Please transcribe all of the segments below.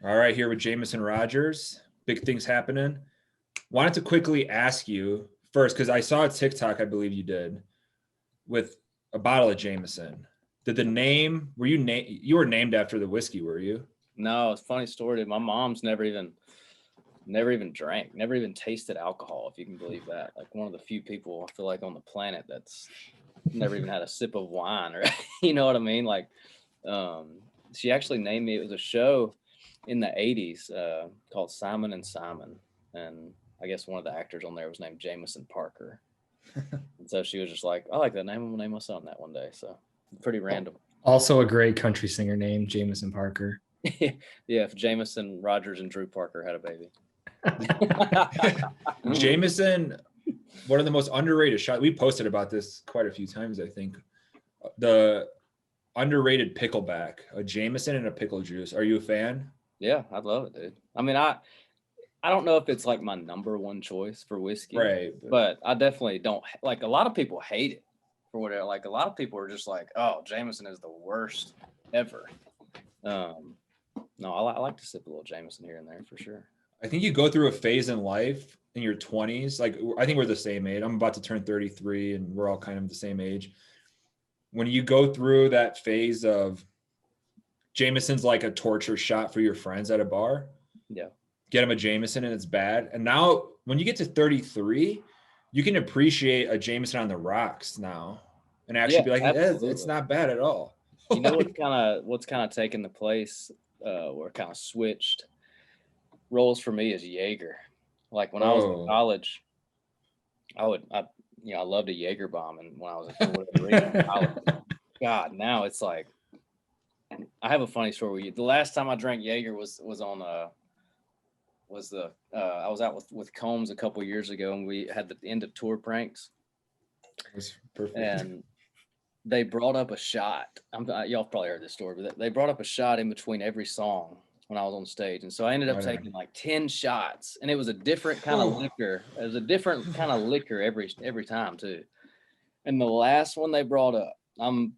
All right, here with Jameson Rodgers. Big things happening. Wanted to quickly ask you first, because I saw a TikTok, I believe you did, with a bottle of Jameson. Did the name, you were named after the whiskey, were you? No, it's a funny story, dude. My mom's never even drank, never even tasted alcohol, if you can believe that. Like one of the few people I feel like on the planet that's never even had a sip of wine, or you know what I mean? Like, she actually named me. It was a show in the '80s called Simon and Simon, and I guess one of the actors on there was named Jameson Parker. And so she was just like, I like that name. I'm gonna name my son that one day. So pretty random. Also a great country singer named Jameson Parker. Yeah, if Jameson Rodgers and Drew Parker had a baby. Jameson, one of the most underrated shots. We posted about this quite a few times, I think. The underrated pickleback, a Jameson and a pickle juice. Are you a fan? Yeah, I love it, dude. I mean, I don't know if it's like my number one choice for whiskey, Right. But I definitely don't like. A lot of people hate it for whatever. Like a lot of people are just like, "Oh, Jameson is the worst ever." No, I like to sip a little Jameson here and there for sure. I think you go through a phase in life in your 20s. Like, I think we're the same age. I'm about to turn 33 and we're all kind of the same age. When you go through that phase of Jameson's like a torture shot for your friends at a bar. Yeah. Get them a Jameson and it's bad. And now when you get to 33, you can appreciate a Jameson on the rocks now and actually be like, it's not bad at all. You know what's kind of taken the place or kind of switched roles for me is Jaeger. Like when I was in college, I loved a Jaeger bomb, and when I was in college, God, now it's like I have a funny story with you. The last time I drank Jaeger was I was out with Combs a couple years ago, and we had the end of tour pranks. That's perfect. And they brought up a shot. Y'all probably heard this story, but they brought up a shot in between every song when I was on stage. And so I ended up taking like 10 shots, and it was a different kind of liquor. It was a different kind of liquor every time too. And the last one they brought up, I'm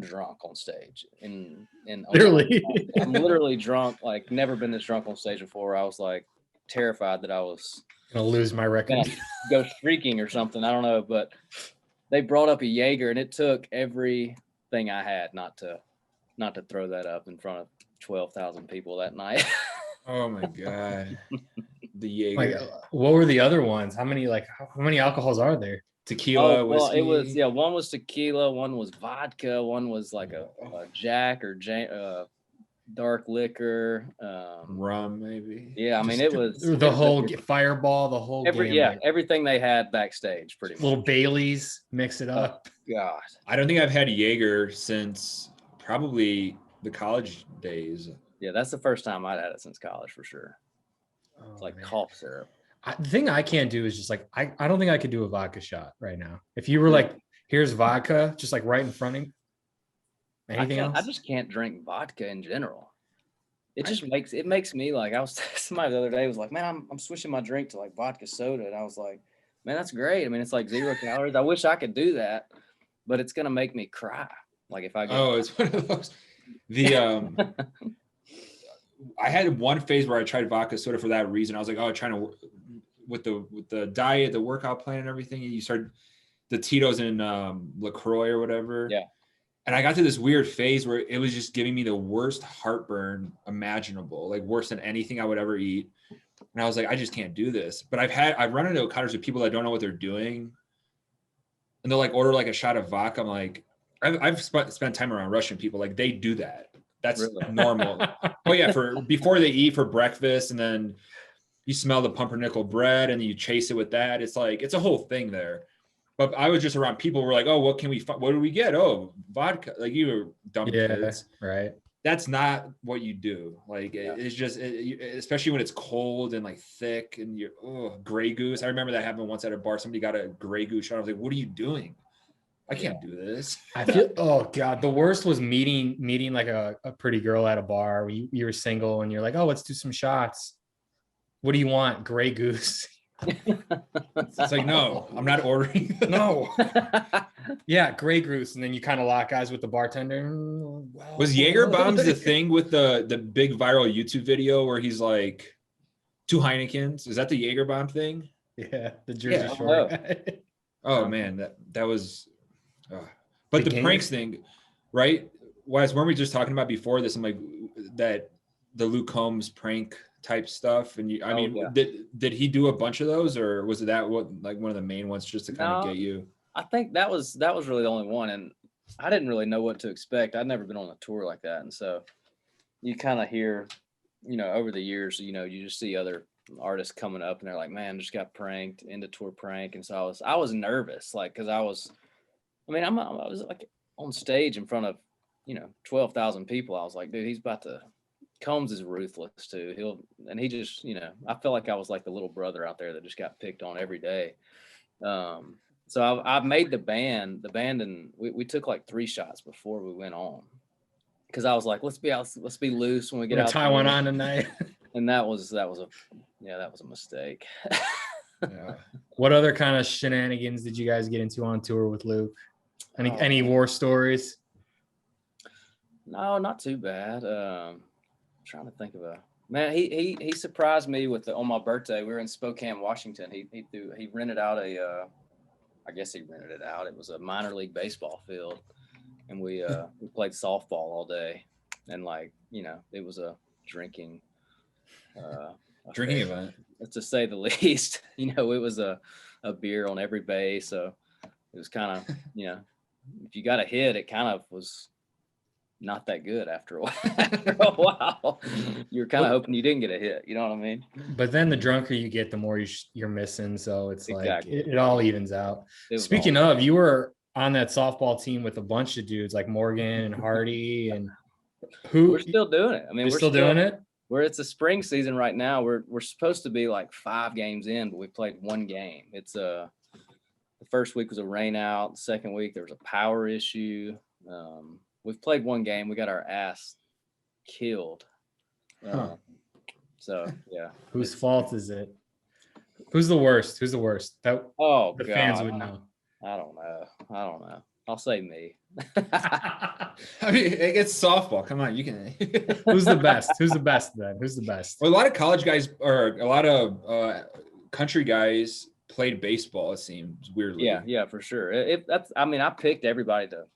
drunk on stage. And Literally. I'm literally drunk, like never been this drunk on stage before. I was like terrified that I was gonna lose my record. Go streaking or something. I don't know, but they brought up a Jaeger, and it took everything I had not to throw that up in front of 12,000 people that night. Oh my God. The Jaeger. Like, what were the other ones? How many alcohols are there? Tequila, whiskey. It was one was tequila, one was vodka, one was like a Jack or dark liquor, rum maybe. Yeah, I mean it was the whole Fireball, the whole everything they had backstage pretty much. Little Baileys, mix it up. God, I don't think I've had Jaeger since probably the college days. Yeah, that's the first time I'd had it since college for sure. It's like cough syrup. The thing I can't do is just like I don't think I could do a vodka shot right now. If you were like, here's vodka, just like right in front of me. Anything else? I just can't drink vodka in general. It just makes me like, I was somebody the other day was like, man, I'm switching my drink to like vodka soda, and I was like, man, that's great. I mean, it's like 0 calories. I wish I could do that, but it's gonna make me cry. Like if I get it's one of those. I had one phase where I tried vodka soda for that reason. I was like, trying to with the diet, the workout plan, and everything. And you started the Tito's and LaCroix or whatever. Yeah. And I got to this weird phase where it was just giving me the worst heartburn imaginable, like worse than anything I would ever eat. And I was like, I just can't do this. But I've run into encounters with people that don't know what they're doing, and they'll like order like a shot of vodka. I'm like, I've spent time around Russian people, like they do that. That's really normal. Oh yeah, before they eat for breakfast, and then you smell the pumpernickel bread, and you chase it with that. It's like it's a whole thing there. But I was just around people who were like, oh, what do we get? Oh, vodka. Like you were dumb kids. Right. That's not what you do. Like it's just, especially when it's cold and like thick and you're Grey Goose. I remember that happened once at a bar. Somebody got a Grey Goose shot. I was like, what are you doing? I can't do this. I feel, oh God, the worst was meeting like a pretty girl at a bar. You were single and you're like, oh, let's do some shots. What do you want? Grey Goose. It's like, no, I'm not ordering. No. Yeah, Grey Goose, and then you kind of lock eyes with the bartender. Well, Was Jaeger bombs the thing with the big viral YouTube video where he's like 2 Heinekens? Is that the Jaeger bomb thing? Yeah, the Jersey Yeah. Shore guy. Oh man, that was. But The the game- pranks thing, right? Wes, weren't we just talking about before this? I'm like that the Luke Combs prank type stuff, and I mean, yeah. did he do a bunch of those, or was it that what like one of the main ones just to kind of No. get you? I think that was really the only one, and I didn't really know what to expect. I'd never been on a tour like that, and so you kind of hear, over the years, you just see other artists coming up, and they're like, "Man, just got pranked, into tour prank," and so I was nervous, like, because I was like on stage in front of 12,000 people. I was like, dude, he's about to. Combs is ruthless too. He just I felt like I was like the little brother out there that just got picked on every day. So I've made the band, and we took like 3 shots before we went on, because I was like, let's be loose when we get out. Tie one on tonight. And that was a mistake. Yeah. What other kind of shenanigans did you guys get into on tour with Luke? Any war stories? No, not too bad. Trying to think of man. He surprised me with on my birthday. We were in Spokane, Washington. He rented out I guess he rented it out. It was a minor league baseball field, and we played softball all day, and it was a drinking event, to say the least. It was a beer on every base, so it was kind of if you got a hit, it kind of was not that good after a while. After a while, you're kind of hoping you didn't get a hit. You know what I mean? But then the drunker you get, the more you're missing. So it's exactly. Like it all evens out. Speaking of, you were on that softball team with a bunch of dudes like Morgan and Hardy and we're still doing it. I mean, we're still doing it. It's a spring season right now. We're supposed to be like 5 games in, but we played 1 game. It's the first week was a rain out. The second week there was a power issue. We've played 1 game. We got our ass killed. So yeah. Whose fault is it? Who's the worst? The God. fans would know. I don't know. I'll say me. I mean, it's softball. Come on, you can. Who's the best? Who's the best then? Who's the best? Well, a lot of college guys or a lot of country guys played baseball. It seems weirdly. Yeah, for sure. I picked everybody to.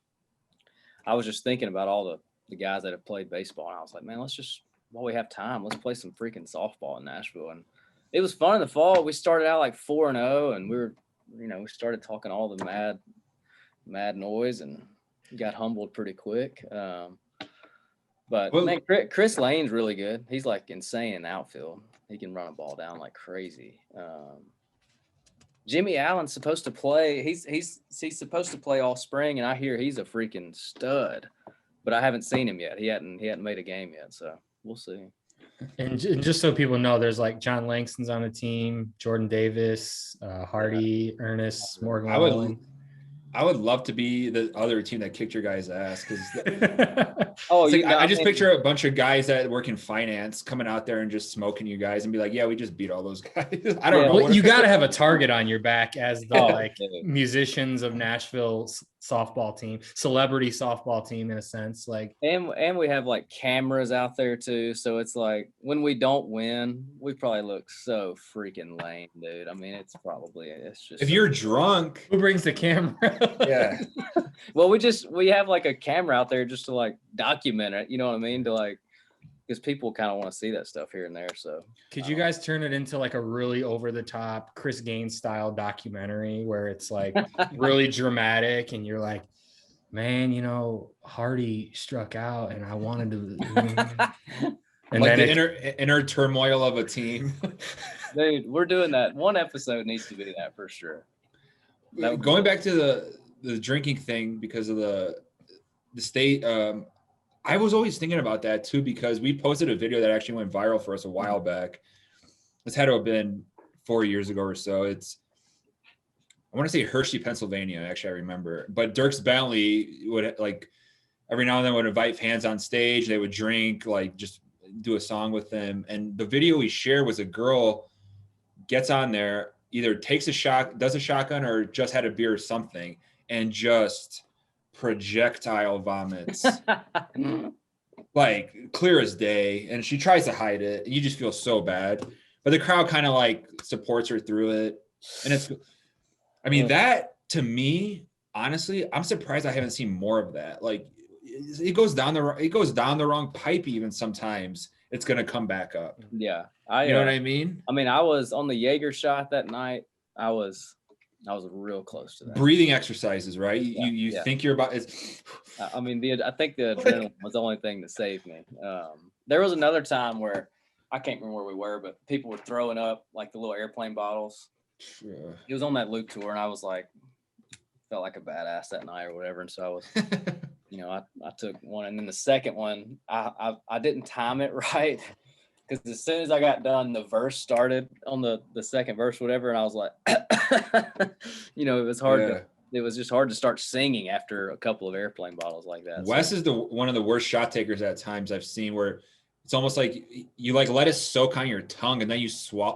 I was just thinking about all the guys that have played baseball, and I was like, man, let's just, while we have time, let's play some freaking softball in Nashville. And it was fun in the fall. We started out like 4-0, and we were, we started talking all the mad noise, and got humbled pretty quick. But man, Chris Lane's really good. He's like insane in outfield. He can run a ball down like crazy. Jimmy Allen's supposed to play. He's supposed to play all spring, and I hear he's a freaking stud. But I haven't seen him yet. He hadn't made a game yet, so we'll see. And just so people know, there's like John Langston's on the team, Jordan Davis, Hardy, Ernest, Morgan Wallen. I would love to be the other team that kicked your guys' ass, because I just picture a bunch of guys that work in finance coming out there and just smoking you guys and be like, yeah, we just beat all those guys. I don't know. Well, you got to have a target on your back as the musicians of Nashville's softball team, celebrity softball team in a sense. Like, and we have like cameras out there too, so it's like when we don't win, we probably look so freaking lame, dude. I mean, it's just if you're drunk, who brings the camera? Yeah. Well, we have like a camera out there just to like document it, you know what I mean? To like, because people kind of want to see that stuff here and there. So could you guys turn it into like a really over the top Chris Gaines style documentary where it's like really dramatic and you're like, man, Hardy struck out and I wanted to and like then the inner turmoil of a team. Dude, we're doing that. One episode needs to be that for sure. Going back to the drinking thing because of the state, I was always thinking about that too, because we posted a video that actually went viral for us a while back. This had to have been 4 years ago or so. I want to say Hershey, Pennsylvania. Actually, I remember. But Dierks Bentley would like every now and then would invite fans on stage. They would drink, like just do a song with them. And the video we shared was a girl gets on there, either takes a shot, does a shotgun, or just had a beer or something, and just projectile vomits, like clear as day. And she tries to hide it, and you just feel so bad. But the crowd kind of like supports her through it. And it's, I mean, that to me, honestly, I'm surprised I haven't seen more of that. Like it goes down the wrong pipe even sometimes. It's gonna come back up. Yeah, you know what I mean? I mean, I was on the Jaeger shot that night. I was real close to that. Breathing exercises, right? Yeah, you think you're about. It's. I mean, I think the adrenaline was the only thing that saved me. There was another time where I can't remember where we were, but people were throwing up like the little airplane bottles. Yeah. It was on that Luke tour, and I was like, felt like a badass that night or whatever. And so I was, I took one, and then the second one, I didn't time it right, because as soon as I got done, the verse started on the second verse, whatever, and I was like, it was hard. Yeah. It was just hard to start singing after a couple of airplane bottles like that. Wes is one of the worst shot takers at times I've seen, where it's almost like you like let it soak on your tongue and then you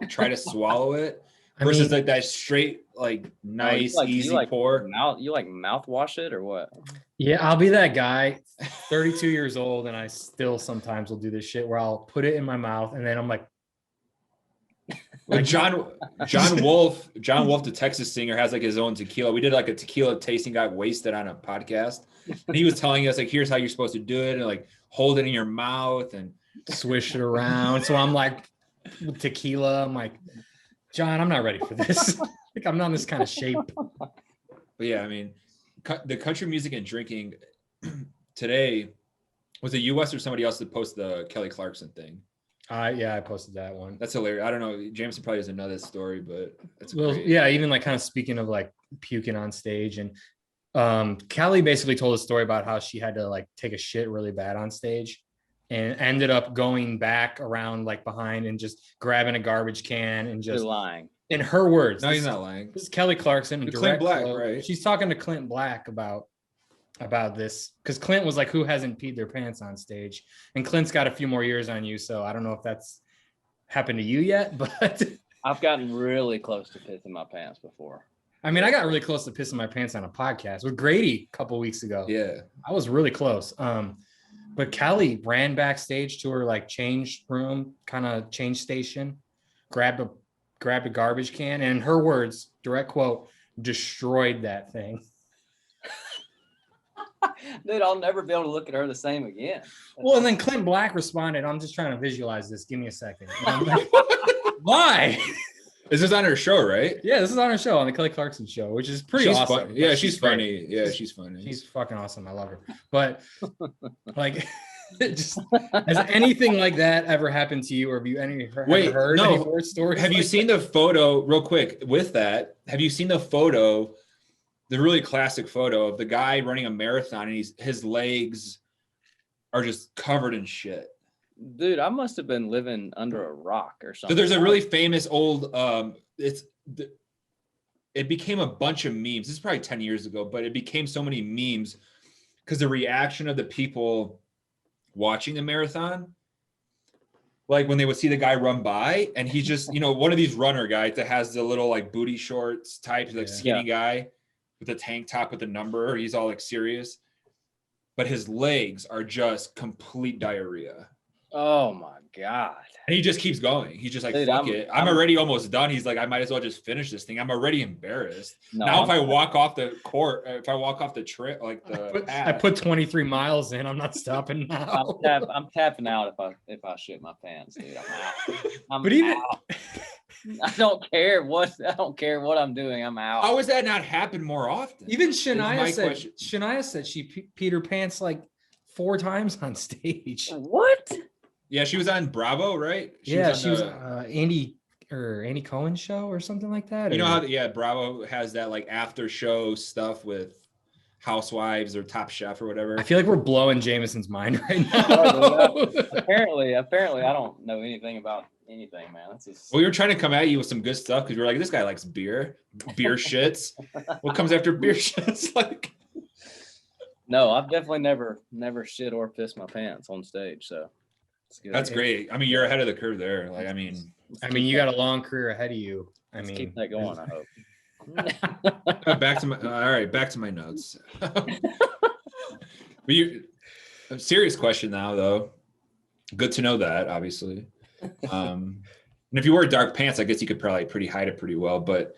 try to swallow it. Versus like that straight, like nice, easy pour. You like mouthwash it or what? Yeah, I'll be that guy, 32 years old, and I still sometimes will do this shit where I'll put it in my mouth and then I'm like John Wolf, the Texas singer, has like his own tequila. We did like a tequila tasting, got wasted on a podcast, and he was telling us like, here's how you're supposed to do it, and like hold it in your mouth and swish it around. So I'm like tequila. I'm like, John, I'm not ready for this. Like I'm not in this kind of shape. But yeah, I mean, the country music and drinking today, was it US or somebody else that posted the Kelly Clarkson thing? Yeah, I posted that one. That's hilarious. I don't know. Jameson probably doesn't know this story, but it's yeah. Even like kind of speaking of like puking on stage, and Kelly basically told a story about how she had to like take a shit really bad on stage, and ended up going back around like behind and just grabbing a garbage can and just. You're lying. In her words. No, he's not lying. This is Kelly Clarkson. Clint Black, right? She's talking to Clint Black about this, because Clint was like, who hasn't peed their pants on stage? And Clint's got a few more years on you, so I don't know if that's happened to you yet, but I've gotten really close to pissing my pants before. I mean, I got really close to pissing my pants on a podcast with Grady a couple weeks ago. Yeah, I was really close. But Kelly ran backstage to her like change room, kind of change station, grabbed a garbage can, and in her words, direct quote, destroyed that thing. Dude, I'll never be able to look at her the same again. Well, and then Clint Black responded, I'm just trying to visualize this. Give me a second. Like, why? This is on her show, right? Yeah, this is on her show, on the Kelly Clarkson show, which is pretty awesome. Fun. Yeah, she's funny. Yeah, she's funny. She's fucking awesome. I love her. But like, just has anything like that ever happened to you, or have you ever heard any horror stories? Have you seen the photo real quick with that? Have you seen the photo, the really classic photo of the guy running a marathon, and his legs are just covered in shit? Dude, I must have been living under a rock or something. So there's a really famous old it became a bunch of memes. This is probably 10 years ago, but it became so many memes because the reaction of the people watching the marathon, like when they would see the guy run by, and he's just, one of these runner guys that has the little like booty shorts type, like skinny guy with a tank top with a number. He's all like serious, but his legs are just complete diarrhea. Oh my God. And he just keeps going. He's just like, dude, fuck it. I'm already almost done. He's like, I might as well just finish this thing. I'm already embarrassed. Now, if I walk off the court, if I walk off the trip, like I put 23 miles in, I'm not stopping now. I'm tapping out if I shit my pants, dude. I'm but even out. I don't care what I'm doing. I'm out. How has that not happened more often? Even Shania said she peed her pants like 4 times on stage. What? Yeah, she was on Bravo, right? She was Andy Cohen's show or something like that. You know how Bravo has that like after show stuff with Housewives or Top Chef or whatever. I feel like we're blowing Jameson's mind right now. Apparently, I don't know anything about anything, man. That's just... Well, we were trying to come at you with some good stuff because we were like, this guy likes beer shits. What comes after beer shits? Like, no, I've definitely never shit or pissed my pants on stage. So that's great. I mean, you're ahead of the curve there. Like, I mean, you got a long career ahead of you. Keep that going. I hope. Back to my notes. But a serious question now, though. Good to know that, obviously. And if you wear dark pants, I guess you could probably hide it pretty well. But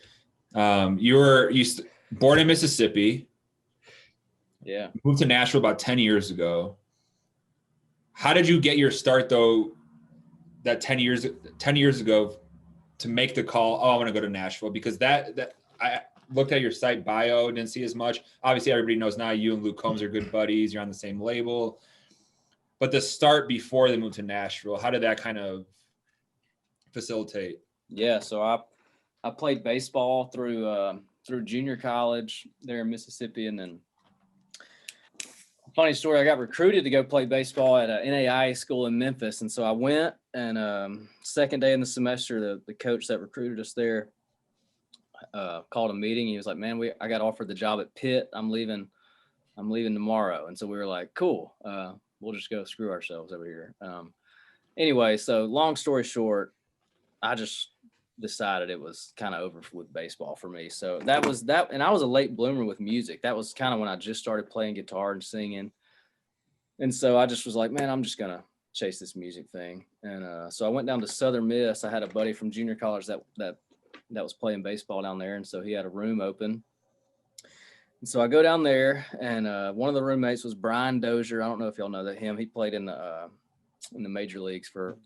born in Mississippi. Yeah. Moved to Nashville about 10 years ago. How did you get your start, though, that 10 years ago to make the call, I want to go to Nashville? Because that I looked at your site bio, didn't see as much. Obviously, everybody knows now you and Luke Combs are good buddies. You're on the same label. But the start before they moved to Nashville, how did that kind of facilitate? Yeah, so I played baseball through junior college there in Mississippi, and then funny story, I got recruited to go play baseball at an NAIA school in Memphis, and so I went. And second day in the semester, the coach that recruited us there called a meeting. He was like, "Man, I got offered the job at Pitt. I'm leaving tomorrow." And so we were like, "Cool, we'll just go screw ourselves over here." Anyway, so long story short, I just decided it was kind of over with baseball for me. So that was that. And I was a late bloomer with music. That was kind of when I just started playing guitar and singing. And so I just was like, man, I'm just going to chase this music thing. And so I went down to Southern Miss. I had a buddy from junior college that was playing baseball down there. And so he had a room open. And so I go down there, and one of the roommates was Brian Dozier. I don't know if y'all know that him. He played in the major leagues for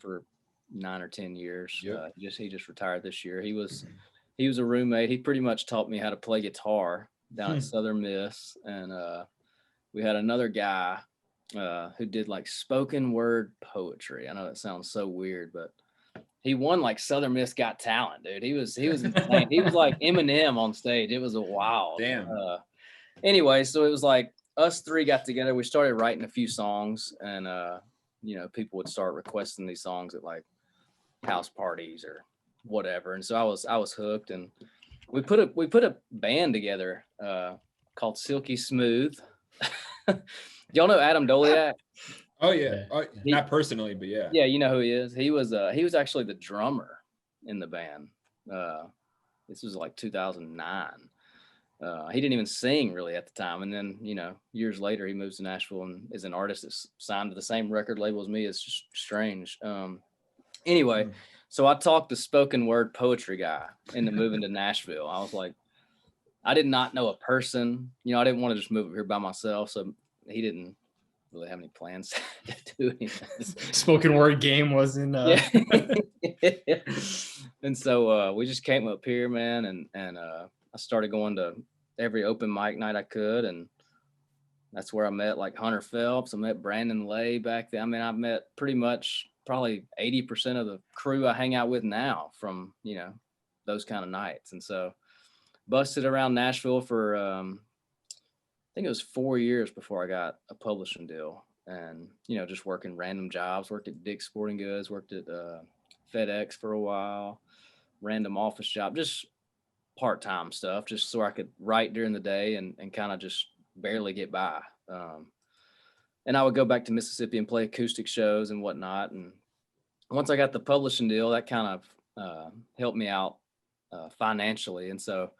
9 or 10 years. Yep. He just retired this year. He was a roommate. He pretty much taught me how to play guitar down at Southern Miss. And we had another guy who did like spoken word poetry. I know that sounds so weird, but he won like Southern Miss Got Talent, dude. He was insane. He was like Eminem on stage. It was a wild. Damn. Anyway, so it was like us three got together. We started writing a few songs, and people would start requesting these songs at like house parties or whatever. And so I was hooked, and we put a band together called Silky Smooth. Y'all know Adam Doliak? Oh yeah. Not personally, but yeah. Yeah, you know who he is. He was actually the drummer in the band. This was like 2009. He didn't even sing really at the time. And then, years later, he moves to Nashville and is an artist that's signed to the same record label as me. It's just strange. Anyway, so I talked the spoken word poetry guy into moving to Nashville. I was like, I did not know a person. I didn't want to just move here by myself. So he didn't really have any plans to do anything. Spoken word game wasn't. Yeah. And so we just came up here, man, and I started going to every open mic night I could, and that's where I met like Hunter Phelps. I met Brandon Lay back then. I mean, I've met pretty much probably 80% of the crew I hang out with now from, those kind of nights. And so busted around Nashville for, I think it was 4 years before I got a publishing deal, and, just working random jobs, worked at Dick's Sporting Goods, worked at FedEx for a while, random office job, just part-time stuff, just so I could write during the day and kind of just barely get by. And I would go back to Mississippi and play acoustic shows and whatnot. And once I got the publishing deal, that kind of helped me out financially. And so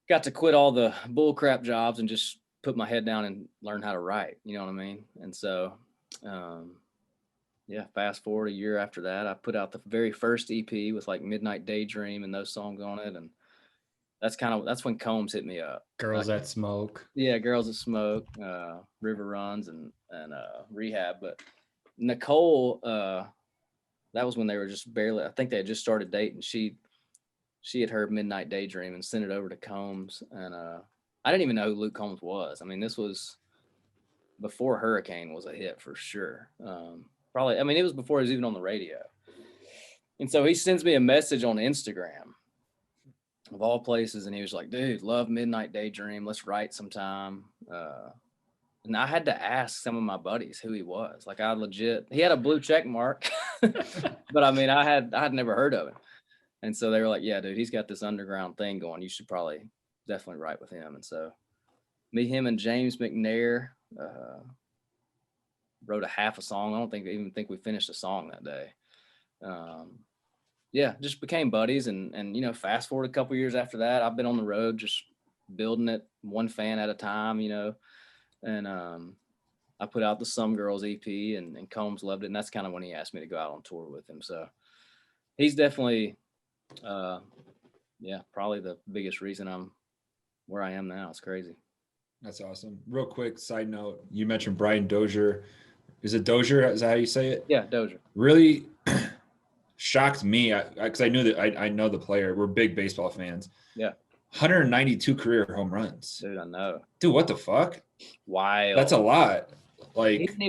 got to quit all the bullcrap jobs and just put my head down and learn how to write. You know what I mean? And so, fast forward a year after that, I put out the very first EP with like Midnight Daydream and those songs on it. And that's when Combs hit me up. Girls That Smoke. Yeah, Girls That Smoke, River Runs, and Rehab. But Nicole, that was when they were just barely. I think they had just started dating. She had heard Midnight Daydream and sent it over to Combs, and I didn't even know who Luke Combs was. I mean, this was before Hurricane was a hit for sure. Probably, I mean, it was before he was even on the radio. And so he sends me a message on Instagram, of all places, and he was like, dude, love Midnight Daydream. Let's write sometime. And I had to ask some of my buddies who he was. Like, he had a blue check mark, but I mean, I had never heard of him. And so they were like, yeah, dude, he's got this underground thing going. You should probably definitely write with him. And so him and James McNair wrote a half a song. I don't even think we finished a song that day. yeah, just became buddies. And, you know, fast forward a couple years after that, I've been on the road just building it one fan at a time, you know. And I put out the Some Girls EP, and Combs loved it. And that's kind of when he asked me to go out on tour with him. So he's definitely, probably the biggest reason I'm where I am now. It's crazy. That's awesome. Real quick side note, you mentioned Brian Dozier. Is it Dozier? Is that how you say it? Yeah, Dozier. Really shocked me because I knew that I know the player. We're big baseball fans. Yeah. 192 career home runs. Dude, I know. Dude, what the fuck? Wild. That's a lot. Like he didn't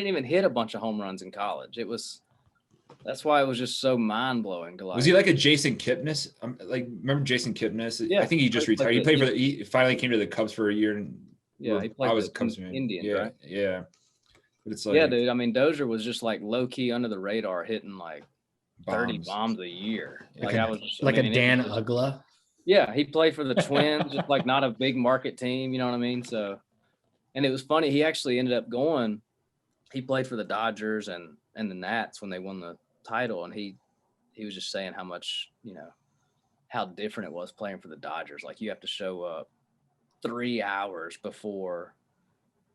even hit a bunch of home runs in college. That's why it was just so mind blowing to like. Was he like a Jason Kipnis? Like, remember Jason Kipnis? Yeah, I think he just retired. He played for he finally came to the Cubs for a year. And yeah, he played I was for Cubs fan. Indians, yeah, right? Yeah. But it's like, yeah, dude. I mean, Dozier was just like low key under the radar, hitting like 30 bombs a year. Like I was just, like a Dan Ugla. Yeah, he played for the Twins, just like not a big market team. You know what I mean? So, and it was funny. He actually ended up going. He played for the Dodgers and the Nats when they won the title, and he was just saying how much, you know, how different it was playing for the Dodgers. Like you have to show up 3 hours before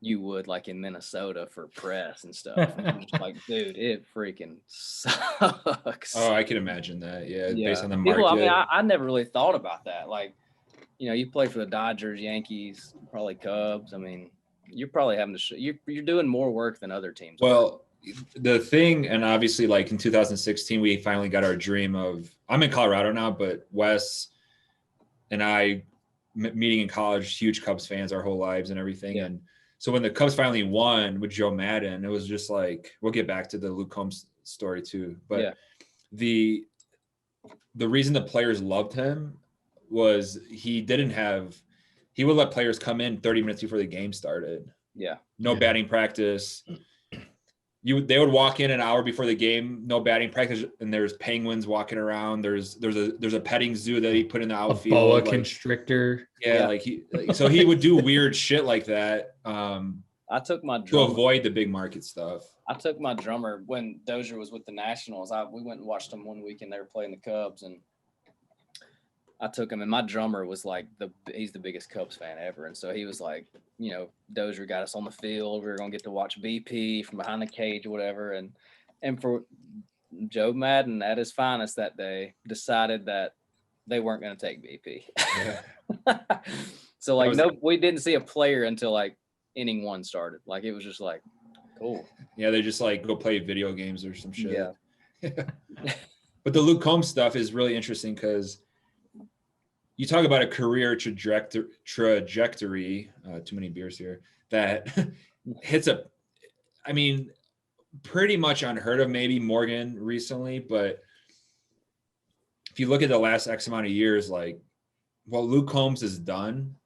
you would like in Minnesota for press and stuff. And I'm just like, dude, it freaking sucks. Oh, I can imagine that. Yeah, based on the People, market. I mean, I never really thought about that. Like, you know, you play for the Dodgers, Yankees, probably Cubs. I mean, you're probably having to you're doing more work than other teams. Well, the thing, and obviously like in 2016, we finally got our dream of, I'm in Colorado now, but Wes and I meeting in college, huge Cubs fans our whole lives and everything. Yeah. And so when the Cubs finally won with Joe Madden, it was just like, we'll get back to the Luke Combs story too. But the reason the players loved him was he would let players come in 30 minutes before the game started. Yeah. No batting practice. They would walk in an hour before the game, no batting practice, and there's penguins walking around. There's a petting zoo that he put in the outfield. A boa constrictor. Yeah, so he would do weird shit like that. I took my drummer to avoid the big market stuff. I took my drummer when Dozier was with the Nationals. We went and watched them one weekend. They were playing the Cubs, and I took him, and my drummer was like he's the biggest Cubs fan ever. And so he was like, you know, Dozier got us on the field. We were going to get to watch BP from behind the cage or whatever. And for Joe Madden at his finest that day decided that they weren't going to take BP. Yeah. So like, we didn't see a player until like inning 1 started. Like, it was just like, cool. Yeah. They just like go play video games or some shit. Yeah. But the Luke Combs stuff is really interesting because you talk about a career trajectory, too many beers here, that hits pretty much unheard of, maybe Morgan recently, but if you look at the last X amount of years, like what Luke Combs has done,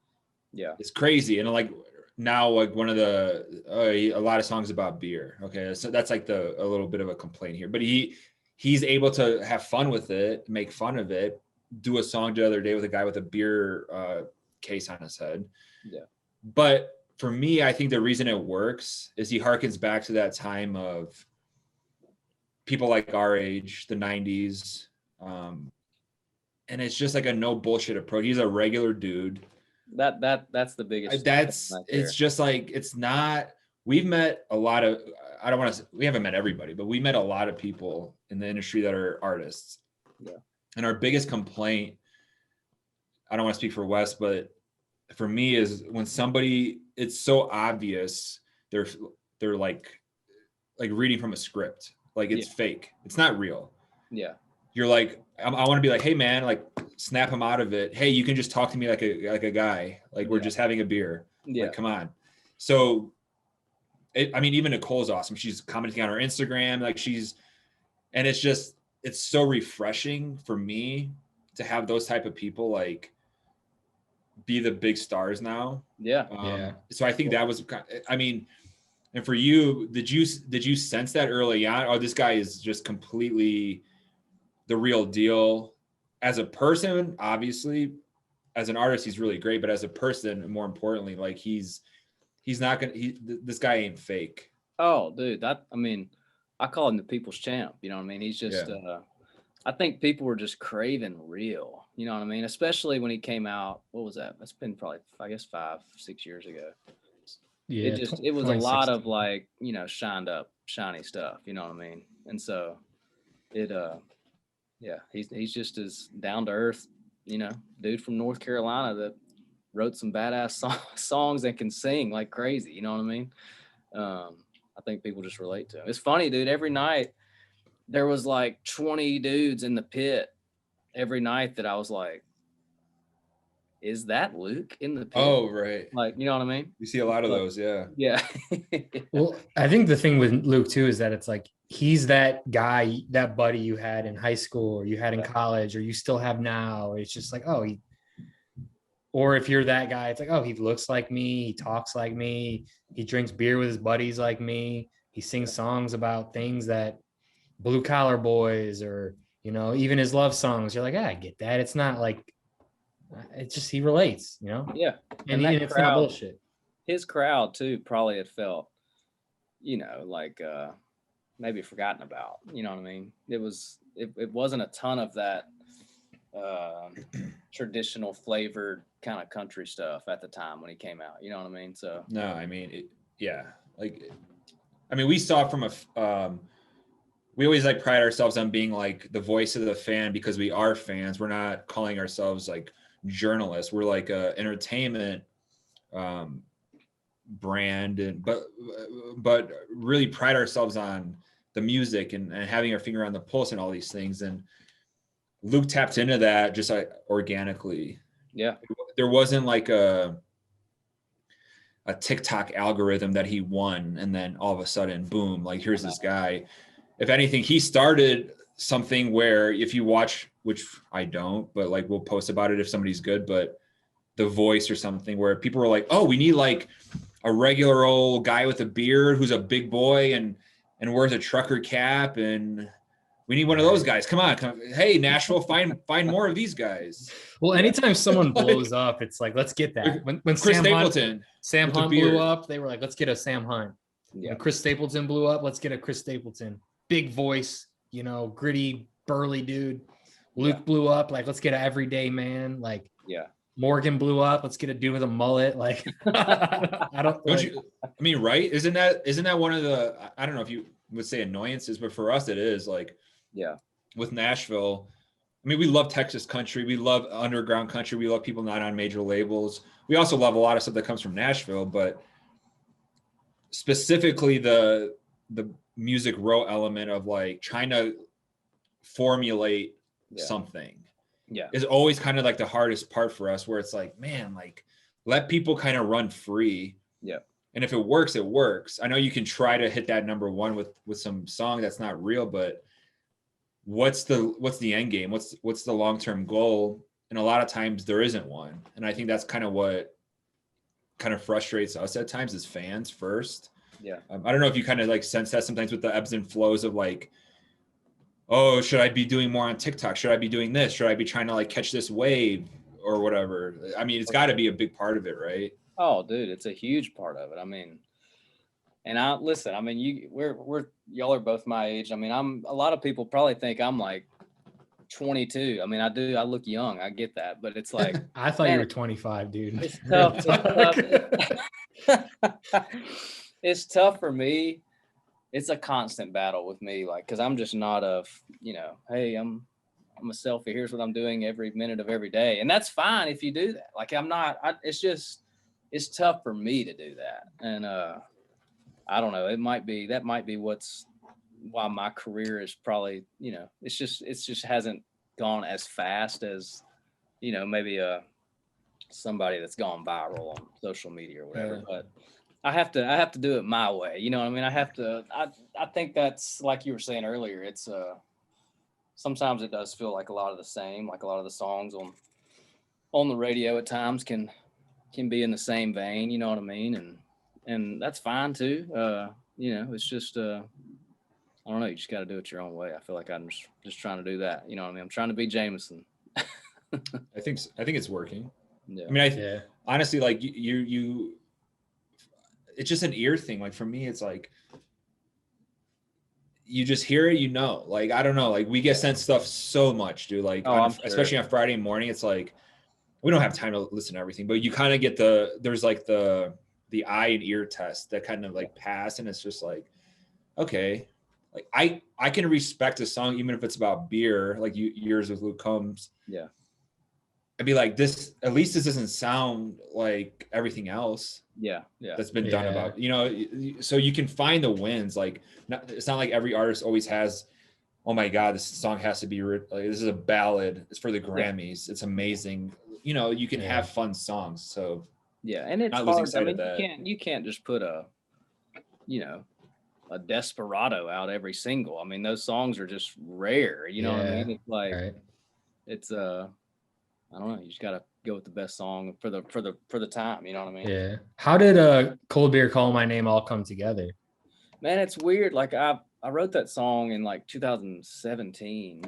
it's crazy. And like now, like one of a lot of songs about beer. Okay. So that's like a little bit of a complaint here, but he's able to have fun with it, make fun of it. Do a song the other day with a guy with a beer case on his head. Yeah. But for me, I think the reason it works is he harkens back to that time of people like our age, the 90s. And it's just like a no bullshit approach. He's a regular dude. That's the biggest. It's just like, it's not, we've met a lot of, we haven't met everybody, but we met a lot of people in the industry that are artists. Yeah. And our biggest complaint, I don't want to speak for Wes, but for me is when somebody, it's so obvious they're like reading from a script, like it's fake. It's not real. Yeah. You're like, I want to be like, hey man, like snap him out of it. Hey, you can just talk to me like a guy, like we're just having a beer. Yeah. Like, come on. So, even Nicole's awesome. She's commenting on her Instagram, and it's so refreshing for me to have those type of people like be the big stars now. Yeah. So I think that was, and for you, did you sense that early on? Oh, this guy is just completely the real deal as a person. Obviously, as an artist, he's really great, but as a person, and more importantly, like this guy ain't fake. Oh, dude, I call him the people's champ. You know what I mean? He's just, I think people were just craving real. You know what I mean? Especially when he came out. What was that? That's been probably, I guess, 5, 6 years ago. Yeah, It was a lot of 2016. like, shined up, shiny stuff. You know what I mean? And so it, yeah, he's just as down to earth, dude from North Carolina that wrote some badass songs and can sing like crazy. You know what I mean? I think people just relate to him. It's funny, dude. Every night there was like 20 dudes in the pit every night that I was like, is that Luke in the pit? Oh, right. Like, you know what I mean? You see a lot of Like, those, yeah. Yeah. Well, I think the thing with Luke too is that it's like he's that guy, that buddy you had in high school or you had in college or you still have now. It's just like, oh, or if you're that guy, it's like, oh, he looks like me, he talks like me, he drinks beer with his buddies like me, he sings songs about things that blue collar boys or even his love songs. You're like, I get that. It's not like it's just he relates, Yeah. and it's not bullshit. His crowd too probably had felt, like maybe forgotten about. You know what I mean? It wasn't a ton of that traditional flavored kind of country stuff at the time when he came out. You know what I mean? So no, I mean, we saw from we always like pride ourselves on being like the voice of the fan because we are fans. We're not calling ourselves like journalists. We're like a entertainment brand, but really pride ourselves on the music and having our finger on the pulse and all these things. And Luke tapped into that just like organically. Yeah. There wasn't like a TikTok algorithm that he won and then all of a sudden, boom, like here's this guy. If anything, he started something where if you watch, which I don't, but like we'll post about it if somebody's good, but The Voice or something where people were like, oh, we need like a regular old guy with a beard who's a big boy and wears a trucker cap and we need one of those guys. Come on. Hey, Nashville, find more of these guys. Well, anytime someone blows up, it's like, let's get that. When Chris Sam Hunt blew up, they were like, let's get a Sam Hunt. Yeah. When Chris Stapleton blew up, let's get a Chris Stapleton. Big voice, gritty, burly dude. Luke blew up, like, let's get an everyday man. Like, yeah. Morgan blew up, let's get a dude with a mullet. Like, right? Isn't that one of the, I don't know if you would say annoyances, but for us it is like, yeah, with Nashville, I mean, we love Texas country. We love underground country. We love people not on major labels. We also love a lot of stuff that comes from Nashville, but specifically the music row element of like trying to formulate something is always kind of like the hardest part for us, where it's like, man, like let people kind of run free. Yeah. And if it works, it works. I know you can try to hit that number one with some song that's not real, but what's the end game? What's the long-term goal? And a lot of times there isn't one. And I think that's kind of what kind of frustrates us at times as fans first. Yeah. I don't know if you kind of like sense that sometimes with the ebbs and flows of like, oh, should I be doing more on TikTok? Should I be doing this? Should I be trying to like catch this wave or whatever? I mean, it's got to be a big part of it, right? Oh, dude, it's a huge part of it. I mean, and listen, I mean, y'all are both my age. I mean, a lot of people probably think I'm like 22. I mean, I look young. I get that, but it's like, I thought you were 25, dude. It's tough. It's tough for me. It's a constant battle with me, like, because I'm just not hey, I'm a selfie. Here's what I'm doing every minute of every day, and that's fine if you do that. Like, I'm not. It's tough for me to do that, and I don't know. That might be why my career is probably, it's just hasn't gone as fast as, maybe somebody that's gone viral on social media or whatever. Yeah. But I have to do it my way. You know what I mean? I think that's, like you were saying earlier, it's sometimes it does feel like a lot of the same, like a lot of the songs on the radio at times can be in the same vein, you know what I mean? And that's fine too. It's just I don't know, you just got to do it your own way. I feel like I'm just trying to do that. You know what I mean? I'm trying to be Jameson. I think it's working. Yeah. I mean, honestly, like you it's just an ear thing. Like for me, it's like you just hear it, like, I don't know, like we get sent stuff so much, dude. Like, especially on Friday morning, it's like, we don't have time to listen to everything, but you kind of get there's like the eye and ear test that kind of like pass. And it's just like, okay, like I can respect a song, even if it's about beer, like yours with Luke Combs. Yeah. I'd be like, at least this doesn't sound like everything else. Yeah. That's been done about, so you can find the wins. Like, it's not like every artist always has, oh my God, this song has to be like, this is a ballad. It's for the Grammys. It's amazing. You can have fun songs. So yeah, and it's hard. I mean, you can't just put a Desperado out every single. I mean, those songs are just rare. You know what I mean? It's like it's I don't know. You just gotta go with the best song for the time. You know what I mean? Yeah. How did Cold Beer Call My Name all come together? Man, it's weird. Like I wrote that song in like 2017.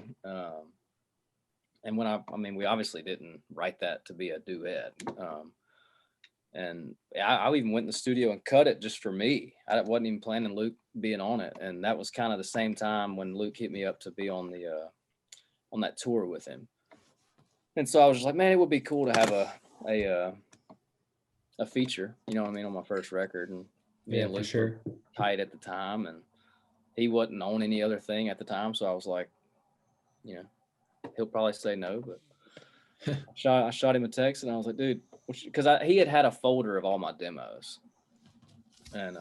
And when we obviously didn't write that to be a duet. And I even went in the studio and cut it just for me. I wasn't even planning Luke being on it. And that was kind of the same time when Luke hit me up to be on on that tour with him. And so I was just like, man, it would be cool to have a feature, you know what I mean, on my first record. And me and Luke were tight at the time, and he wasn't on any other thing at the time. So I was like, he'll probably say no, but I shot him a text and I was like, dude, because he had a folder of all my demos, and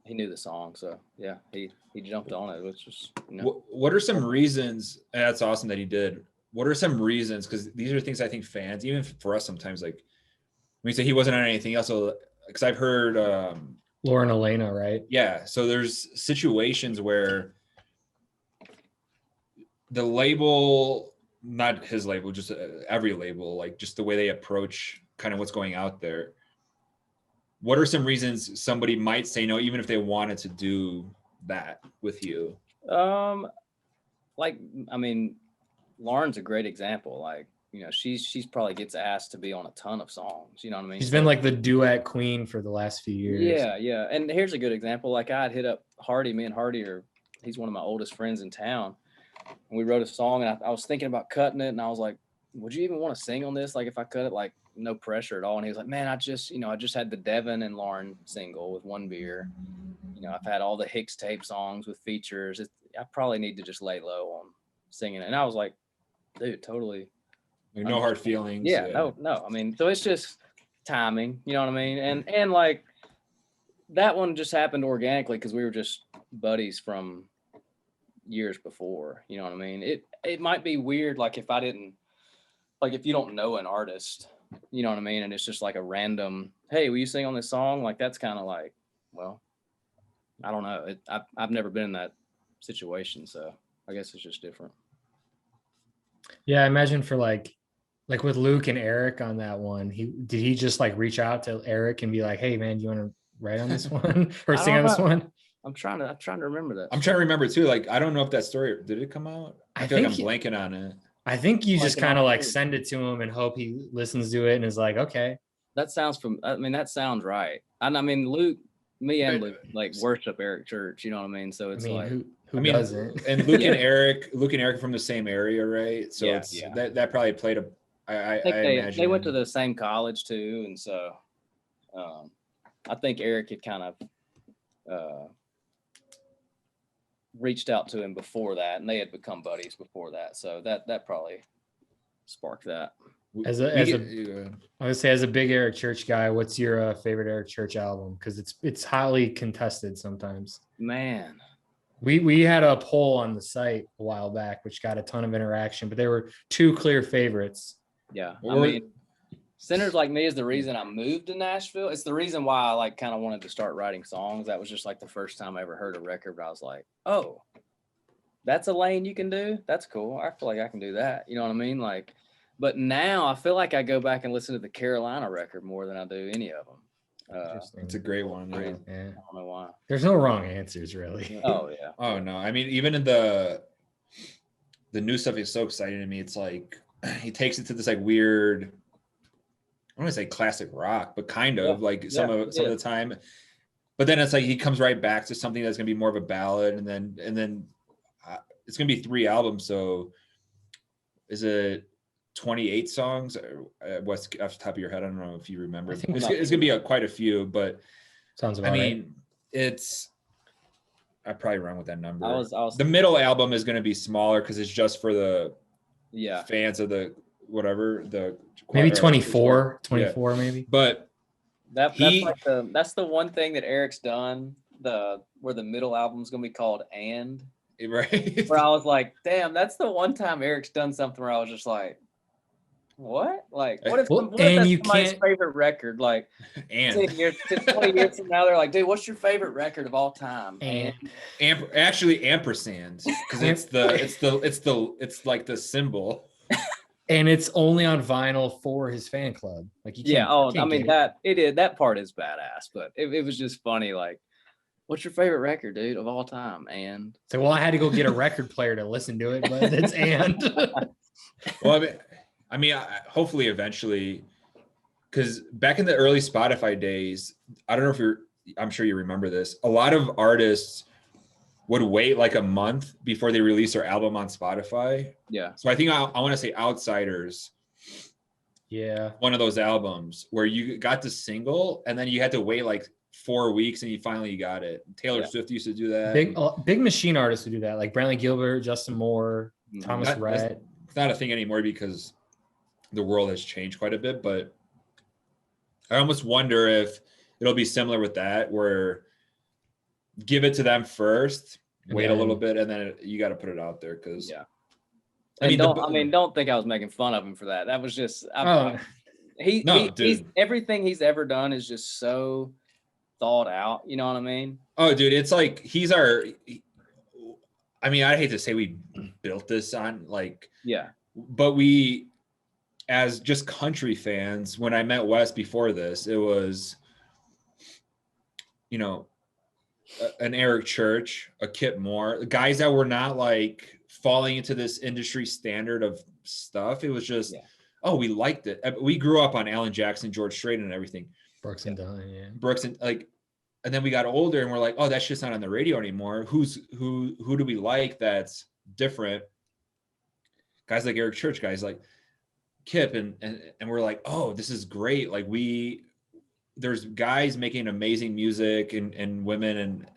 he knew the song, so yeah, he jumped on it, which was What are some reasons? That's awesome that he did. What are some reasons? Because these are things I think fans, even for us, sometimes, like when you say he wasn't on anything else, because I've heard Lauren Elena, right? Yeah, so there's situations where the label, not his label, just every label, like just the way they approach kind of what's going out there. What are some reasons somebody might say no, even if they wanted to do that with you? Lauren's a great example. Like, she's probably gets asked to be on a ton of songs. You know what I mean? She's been like the duet queen for the last few years. Yeah. And here's a good example. Like, I had hit up Hardy. Me and Hardy he's one of my oldest friends in town. And we wrote a song, and I was thinking about cutting it, and I was like, would you even want to sing on this? Like, if I cut it, like, no pressure at all. And he was like, man, I just had the Devin and Lauren single with One Beer. I've had all the Hicks tape songs with features. I probably need to just lay low on singing it. And I was like, dude, totally. No hard feelings. Yeah, no. I mean, so it's just timing, you know what I mean? And like, that one just happened organically because we were just buddies from years before, you know what I mean? It might be weird, like, if you don't know an artist, you know what I mean, and it's just like a random, hey, will you sing on this song? Like, that's kind of like, well, I don't know. I've never been in that situation, so I guess it's just different. Yeah, I imagine for like with Luke and Eric on that one, did he just like reach out to Eric and be like, hey man, do you want to write on this one or sing on this one? I'm trying to remember that. I'm trying to remember too. Like, I don't know if that story, did it come out? I feel like I'm blanking on it. I think you just kind of like send it to him and hope he listens to it and is like, okay. That sounds right. I mean, Luke, me and Luke like worship Eric Church, you know what I mean? So it's who doesn't? And Luke and Eric are from the same area, right? So that probably played a. I think they went to the same college too, and so I think Eric had kind of reached out to him before that, and they had become buddies before that. So that probably sparked that. As a big Eric Church guy, what's your favorite Eric Church album? Because it's highly contested sometimes. Man, we had a poll on the site a while back, which got a ton of interaction, but there were two clear favorites. Yeah, I mean, Sinners Like Me is the reason I moved to Nashville. It's the reason why I like kind of wanted to start writing songs. That was just like the first time I ever heard a record, but I was like, oh, that's a lane you can do. That's cool. I feel like I can do that. You know what I mean? Like, but now I feel like I go back and listen to the Carolina record more than I do any of them. It's a great one. Yeah. I don't know why. There's no wrong answers, really. Oh yeah. Oh no. I mean, even in the new stuff is so exciting to me. It's like he takes it to this like weird, I don't want to say classic rock, but kind of like some of the time. but then it's like he comes right back to something that's gonna be more of a ballad, and then it's gonna be 3 albums. So is it 28 songs? What's off the top of your head? I don't know if you remember. It's gonna be quite a few, but sounds about right. I probably wrong with that number. was the middle album is gonna be smaller because it's just for the fans of the whatever the maybe 24 maybe. But that's the one thing that Eric's done. Where the middle album's gonna be called "And." Right. Where I was like, damn, that's the one time Eric's done something where I was just like, what? Like, what if that's somebody's favorite record? Like, and 10 years, 20 years from now, they're like, dude, what's your favorite record of all time? And actually ampersand, because it's like the symbol. And it's only on vinyl for his fan club. Like, you can't, that part is badass, but it was just funny, like, what's your favorite record, dude, of all time? And so, well, I had to go get a record player to listen to it, but it's and. Well, I mean, hopefully eventually, because back in the early Spotify days, I don't know if I'm sure you remember this. A lot of artists would wait like a month before they release their album on Spotify. Yeah. So I think I want to say Outsiders. Yeah. One of those albums where you got the single and then you had to wait like 4 weeks and you finally got it. Taylor Swift used to do that. Big machine artists would do that, like Brantley Gilbert, Justin Moore, Thomas Rhett. It's not a thing anymore because the world has changed quite a bit, but I almost wonder if it'll be similar with that, where give it to them first, wait a little bit, and then you got to put it out there. Because don't think I was making fun of him for that. That was just everything he's ever done is just so thought out. You know what I mean? Oh, dude, it's like I hate to say we built this on but we, as just country fans, when I met Wes before this, it was, an Eric Church, a Kip Moore, guys that were not like falling into this industry standard of stuff. It was just, we liked it. We grew up on Alan Jackson, George Strait, and everything. Brooks and Dunn, Brooks and and then we got older and we're like, oh, that's just not on the radio anymore. Who do we like that's different? Guys like Eric Church, guys like Kip, and we're like, oh, this is great. Like there's guys making amazing music and women and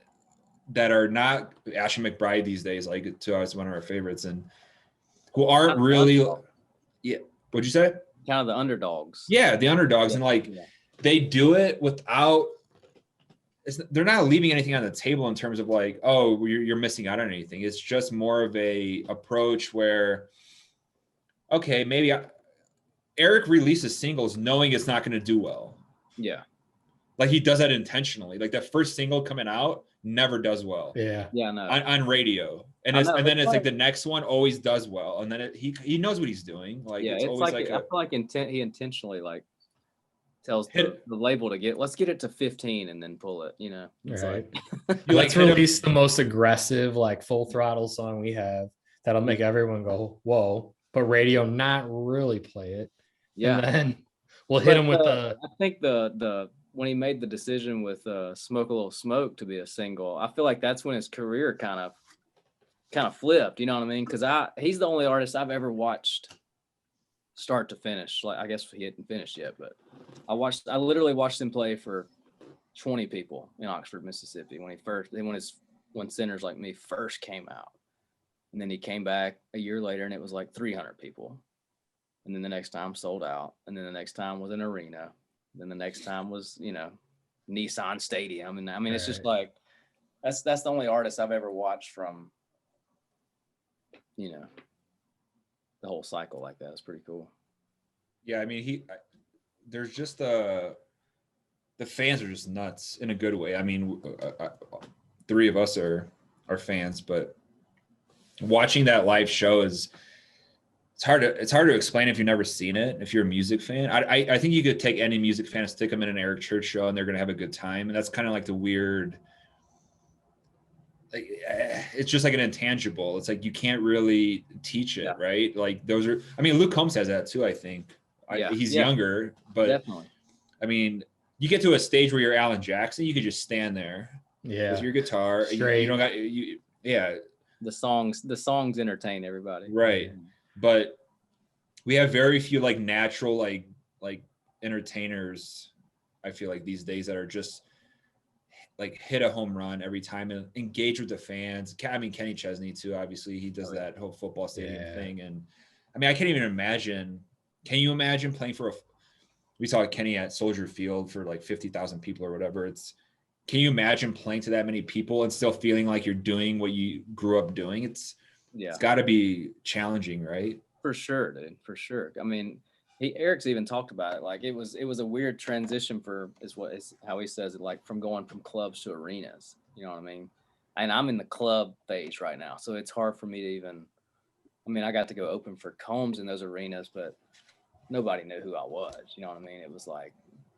that are not Ashley McBride these days, like to us, one of our favorites, and who aren't really, what'd you say? Kind of the underdogs. Yeah, the underdogs, and they do it without. They're not leaving anything on the table in terms of like, oh, you're missing out on anything. It's just more of a approach where, okay, maybe Eric releases singles knowing it's not going to do well. Yeah. Like he does that intentionally. Like that first single coming out never does well. Yeah. Yeah, no. On radio. And then it's like the next one always does well. And then he knows what he's doing. Like it's always I feel like he intentionally like tells the label to let's get it to 15 and then pull it, It's right. Let's release the most aggressive, like full throttle song we have that'll make everyone go, whoa, but radio not really play it. Yeah. And then we'll hit him with I think the when he made the decision with Smoke a Little Smoke to be a single, I feel like that's when his career kind of flipped, you know what I mean? Because he's the only artist I've ever watched start to finish. Like I guess he hadn't finished yet, but I literally watched him play for 20 people in Oxford, Mississippi when Sinners Like Me first came out. And then he came back a year later and it was like 300 people. And then the next time sold out. And then the next time was an arena. Then the next time was, Nissan Stadium. And I mean, it's just like, that's the only artist I've ever watched from, the whole cycle like that. It's pretty cool. Yeah. I mean, there's just the fans are just nuts in a good way. I mean, 3 of us are fans, but watching that live show it's hard to explain if you've never seen it. If you're a music fan, I think you could take any music fan and stick them in an Eric Church show and they're going to have a good time. And that's kind of like the weird, like, it's just like an intangible. It's like, you can't really teach it. Right. Like Luke Combs has that too. I think he's younger, but definitely. I mean, you get to a stage where you're Alan Jackson, you could just stand there Yeah. with your guitar. You don't got you. Yeah. The songs entertain everybody. Right. But we have very few like natural like entertainers, I feel like, these days, that are just like hit a home run every time and engage with the fans. I mean, Kenny Chesney too, obviously he does that whole football stadium thing. And I mean, I can't even imagine. Can you imagine playing we saw Kenny at Soldier Field for like 50,000 people or whatever. Can you imagine playing to that many people and still feeling like you're doing what you grew up doing? It's gotta be challenging, right? For sure, dude. For sure. I mean, Eric's even talked about it. Like it was a weird transition is how he says it, like from going from clubs to arenas. You know what I mean? And I'm in the club phase right now, so it's hard for me to even. I mean, I got to go open for Combs in those arenas, but nobody knew who I was. You know what I mean? It was like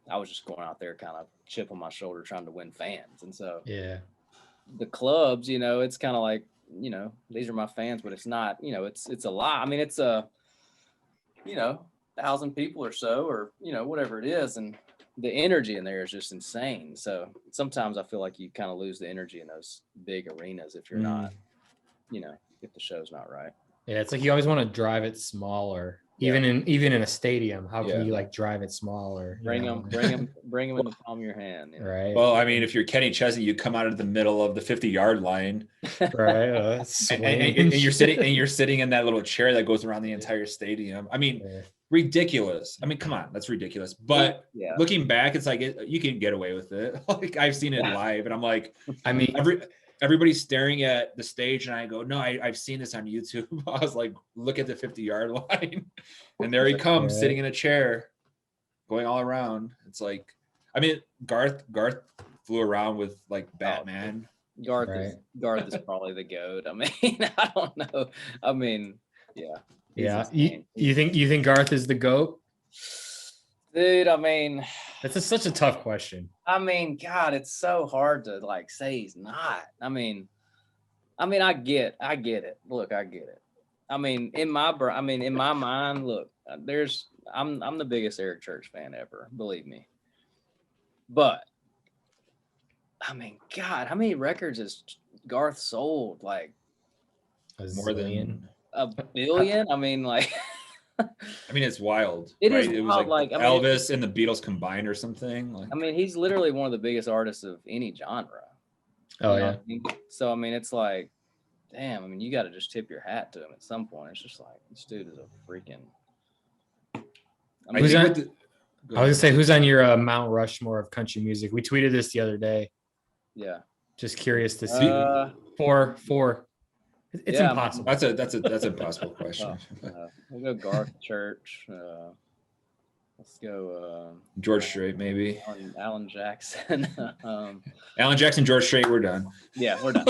I was just going out there, kind of chip on my shoulder, trying to win fans. And so the clubs, you know, it's kind of like, you know, these are my fans, but it's not. You know, it's a lot. I mean, it's you know, 1,000 people or so, or, you know, whatever it is. And the energy in there is just insane. So sometimes I feel like you kind of lose the energy in those big arenas if you're not, you know, if the show's not right. Yeah. It's like you always want to drive it smaller, even in a stadium. How can you like drive it smaller? Bring them in the palm of your hand. You know? Right. Well, I mean, if you're Kenny Chesney, you come out of the middle of the 50-yard line, right? And you're sitting in that little chair that goes around the entire stadium. I mean, ridiculous. I mean, come on, that's ridiculous. But looking back, it's like you can get away with it. Like I've seen it live, and I'm like, I mean, everybody's staring at the stage, and I go, no, I've seen this on YouTube. I was like, look at the 50-yard line, and there he comes, sitting in a chair, going all around. It's like, I mean, Garth flew around with like Batman. Garth is probably the GOAT. I mean, I don't know. I mean, yeah. You think Garth is the GOAT? Dude, I mean, that's such a tough question. I mean, God, it's so hard to like say he's not. I mean, I get it. Look, I get it. I mean, in my mind, look, I'm the biggest Eric Church fan ever, believe me. But I mean, God, how many records has Garth sold? Like more than a billion? I mean, like. I mean, it's wild. It right? is It wild, was like Elvis and the Beatles combined or something. Like, I mean, he's literally one of the biggest artists of any genre. Oh yeah. I mean? So I mean, it's like, damn. I mean, you got to just tip your hat to him at some point. It's just like this dude is a freaking. I was gonna say, who's on your Mount Rushmore of country music? We tweeted this the other day. Yeah. Just curious to see. Four. It's impossible. That's an impossible question. We'll go Garth Church. Let's go George Strait, maybe. Alan Jackson. Alan Jackson, George Strait. We're done. Yeah, we're done.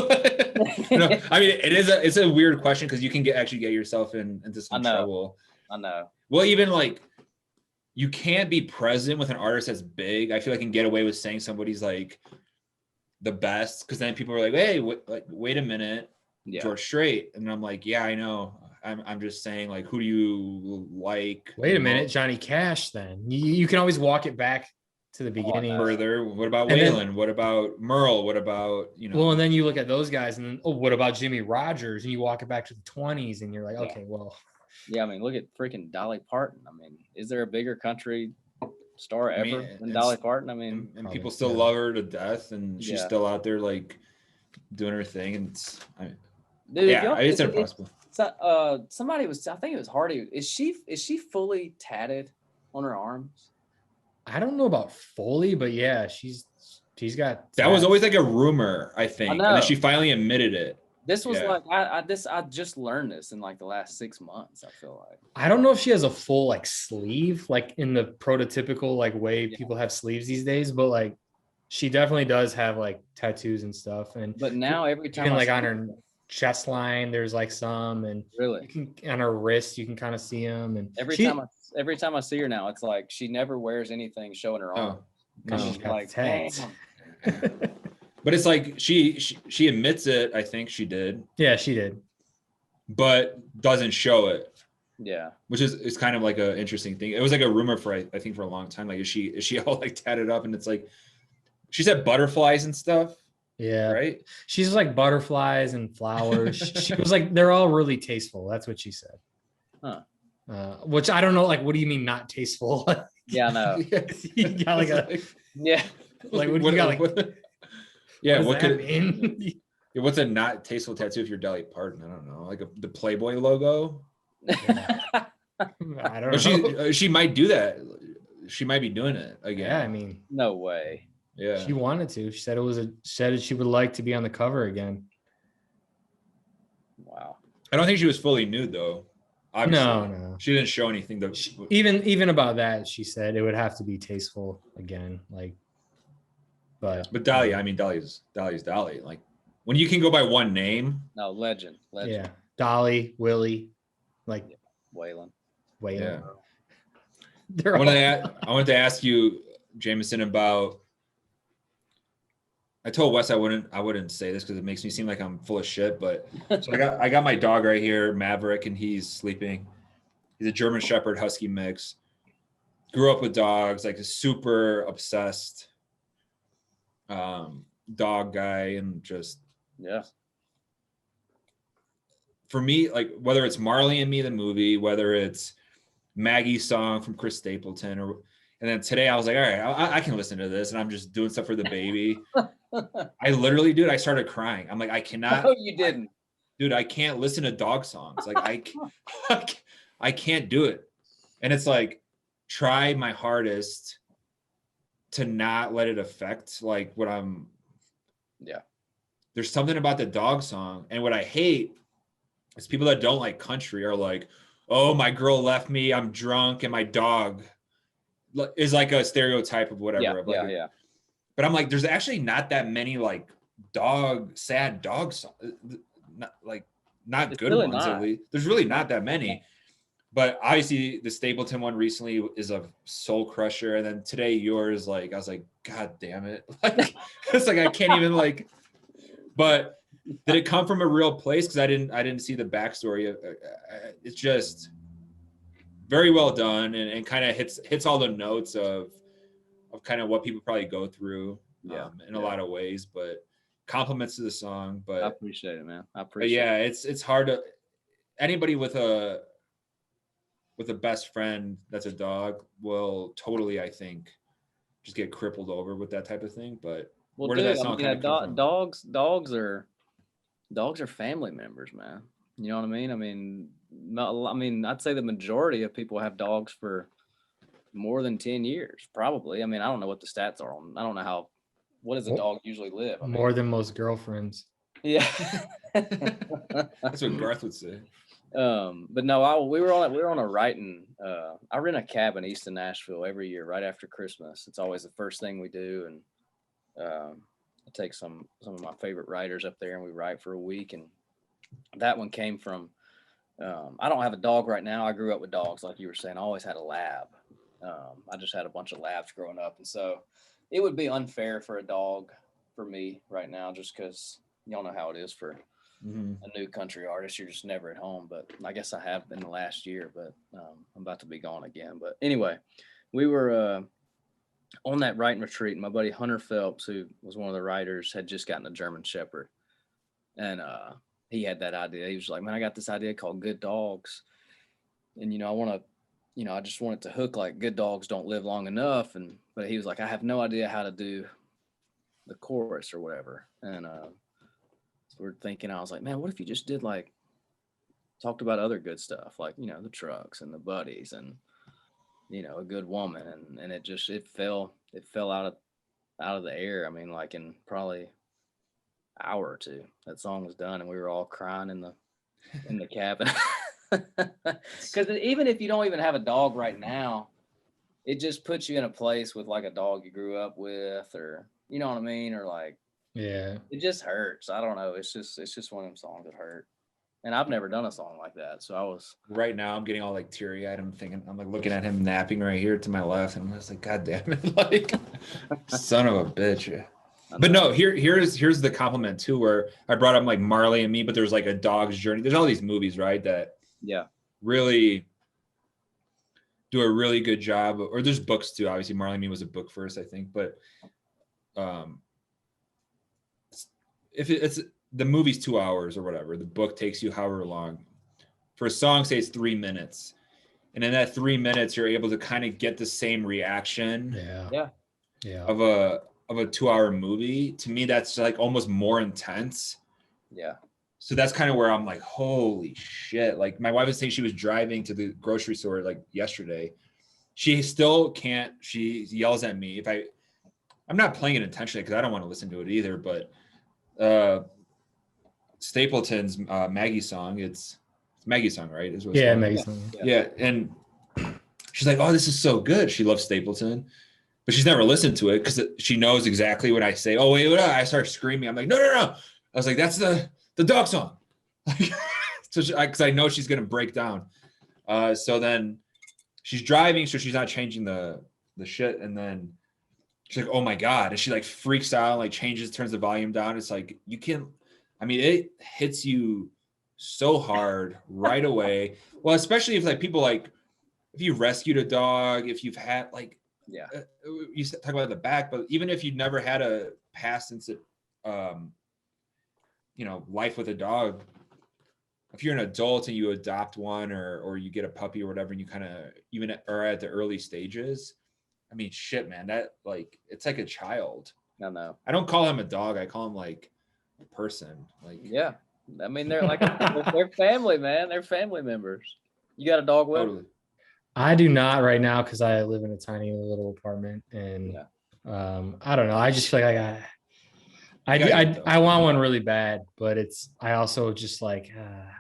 No, I mean, it's a weird question because you can actually get yourself into some trouble. I know. Well, even like you can't be present with an artist that's big. I feel like I can get away with saying somebody's like the best because then people are like, hey, wait a minute. Yeah. George Strait, and I'm like, yeah, I know. I'm just saying, like, who do you like? Wait a minute, Johnny Cash. Then you can always walk it back to the beginning. Further. What about Waylon? What about Merle? What about Well, and then you look at those guys, and then what about Jimmy Rodgers? And you walk it back to the 20s, and you're like, okay, well. Yeah, I mean, look at freaking Dolly Parton. I mean, is there a bigger country star ever than Dolly Parton? I mean, and people still love her to death, and she's still out there like doing her thing, and it's impossible. Somebody was, I think it was Hardy. Is she fully tatted on her arms? I don't know about fully, but yeah, she's got. That was always like a rumor, I think, and then she finally admitted it. This was like I just learned this in like the last 6 months. I feel like I don't know if she has a full like sleeve, like in the prototypical like way people have sleeves these days, but like she definitely does have like tattoos and stuff. But now every time like on her chest line, there's like some, and really on her wrist you can kind of see them. And every time I see her now, it's like she never wears anything showing her arm. No. She's like tags. But it's like she admits it. I think she did. Yeah, she did. But doesn't show it. Yeah. Which is kind of like an interesting thing. It was like a rumor for, I think, for a long time. Like, is she all like tatted up? And it's like, she said butterflies and stuff. Yeah. Right. She's like butterflies and flowers. She was like, they're all really tasteful. That's what she said. Huh. Which I don't know. Like, what do you mean not tasteful? Yeah, I know. You got like a, yeah. like what do you got like? Yeah. What What does that could mean? what's a not tasteful tattoo if you're Dolly Parton? I don't know. Like the Playboy logo. I don't know. She might do that. She might be doing it again. Yeah, I mean, no way. Yeah. she wanted to. She said she would like to be on the cover again. Wow. I don't think she was fully nude though. Obviously. No. She didn't show anything though. Even about that, she said it would have to be tasteful again. Like, but Dolly, I mean, Dolly's Dolly. Like, when you can go by one name. No, legend. Yeah, Dolly, Willie, like Waylon. Yeah. They're I wanted to ask you, Jameson, about. I told Wes I wouldn't say this because it makes me seem like I'm full of shit. But so I got my dog right here, Maverick, and he's sleeping. He's a German Shepherd Husky mix. Grew up with dogs, like a super obsessed dog guy, and just for me, like whether it's Marley and Me the movie, whether it's Maggie's song from Chris Stapleton, and then today I was like, all right, I can listen to this, and I'm just doing stuff for the baby. I literally, dude, I started crying. I'm like, I cannot. No, you didn't. Dude, I can't listen to dog songs. Like I can't do it. And it's like, try my hardest to not let it affect like what I'm. Yeah. There's something about the dog song. And what I hate is people that don't like country are like, oh, my girl left me, I'm drunk, and my dog is like a stereotype of whatever. Yeah. But I'm like, there's actually not that many like sad dog songs, not good really ones not. at least. There's really not that many. But obviously the Stapleton one recently is a soul crusher. And then today yours, like, I was like, God damn it. Like, it's like, I can't even like, but did it come from a real place? Cause I didn't see the backstory. It's just very well done and kind of hits all the notes of kind of what people probably go through in a lot of ways, but compliments to the song. But I appreciate it, man. I appreciate it. It's hard to anybody with a best friend that's a dog will totally, I think, just get crippled over with that type of thing. But where did that song kind of come from? Dogs are family members, man. You know what I mean? I'd say the majority of people have dogs for more than 10 years, probably. I mean, I don't know what the stats are on. I don't know what does a dog usually live? More than most girlfriends. Yeah. That's what Garth would say. But no, we were on a writing. I rent a cabin east of Nashville every year, right after Christmas. It's always the first thing we do, and I take some of my favorite writers up there, and we write for a week. And that one came from. I don't have a dog right now. I grew up with dogs, like you were saying. I always had a lab. I just had a bunch of labs growing up, and so it would be unfair for a dog for me right now, just because y'all know how it is for a new country artist. You're just never at home. But I guess I have been the last year, but I'm about to be gone again. But anyway, we were on that writing retreat, and my buddy Hunter Phelps, who was one of the writers, had just gotten a German Shepherd, and he had that idea. He was like, man, I got this idea called Good Dogs, and I just want it to hook like good dogs don't live long enough. But he was like, I have no idea how to do the chorus or whatever. And so we're thinking, I was like, man, what if you just did like, talked about other good stuff, like, the trucks and the buddies and, a good woman. And it fell out of the air. I mean, like in probably an hour or two, that song was done and we were all crying in the cabin. Because even if you don't even have a dog right now, it just puts you in a place with like a dog you grew up with, or you know what I mean, or like, yeah, it just hurts. I don't know. It's just one of them songs that hurt. And I've never done a song like that, so I was. Right now, I'm getting all like teary eyed. I'm like looking at him napping right here to my left, and I'm just like, God damn it, like, son of a bitch. But no, here's the compliment too, where I brought up like Marley and Me, but there's like a dog's journey. There's all these movies, right? That really do a really good job. Or there's books too. Obviously, Marley and Me was a book first, I think. But if it's the movie's 2 hours or whatever, the book takes you however long. For a song, say it's 3 minutes, and in that 3 minutes, you're able to kind of get the same reaction. Of a 2 hour movie. To me, that's like almost more intense. Yeah. So that's kind of where I'm like, holy shit. Like my wife was saying she was driving to the grocery store like yesterday. She still can't, she yells at me if I'm not playing it intentionally because I don't want to listen to it either, but Stapleton's Maggie's song, it's Maggie's song, right? Maggie's song. Yeah. And she's like, oh, this is so good. She loves Stapleton. But she's never listened to it because she knows exactly when I say, oh, wait, I start screaming. I'm like, no. I was like, that's the dog song. So because I know she's going to break down. So then she's driving, so she's not changing the shit. And then she's like, oh, my God. And she like freaks out, like turns the volume down. It's like, it hits you so hard right away. Well, especially if like people like, if you rescued a dog, if you've had like, you talk about the back, but even if you've never had a past incident, life with a dog, if you're an adult and you adopt one or you get a puppy or whatever, and you kind of even are at the early stages, I mean, shit, man, that like, it's like a child. No. I don't call him a dog. I call him like a person. Like, yeah. I mean, they're like, they're family, man. They're family members. You got a dog, Will? totally. I do not right now because I live in a tiny little apartment, and I don't know. I just feel like I want one really bad, but I also just like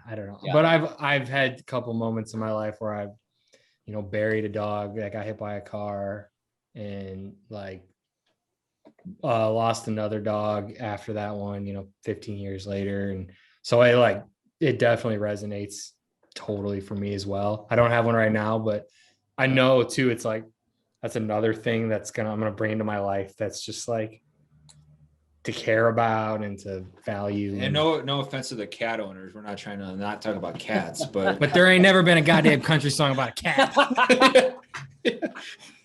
I don't know. Yeah. But I've had a couple moments in my life where I've buried a dog that got hit by a car, and like lost another dog after that one. 15 years later, and so it definitely resonates totally for me as well. I don't have one right now, but I know too, it's like, that's another thing I'm going to bring into my life. That's just like to care about and to value. And no offense to the cat owners. We're not trying to not talk about cats, but there ain't never been a goddamn country song about a cat.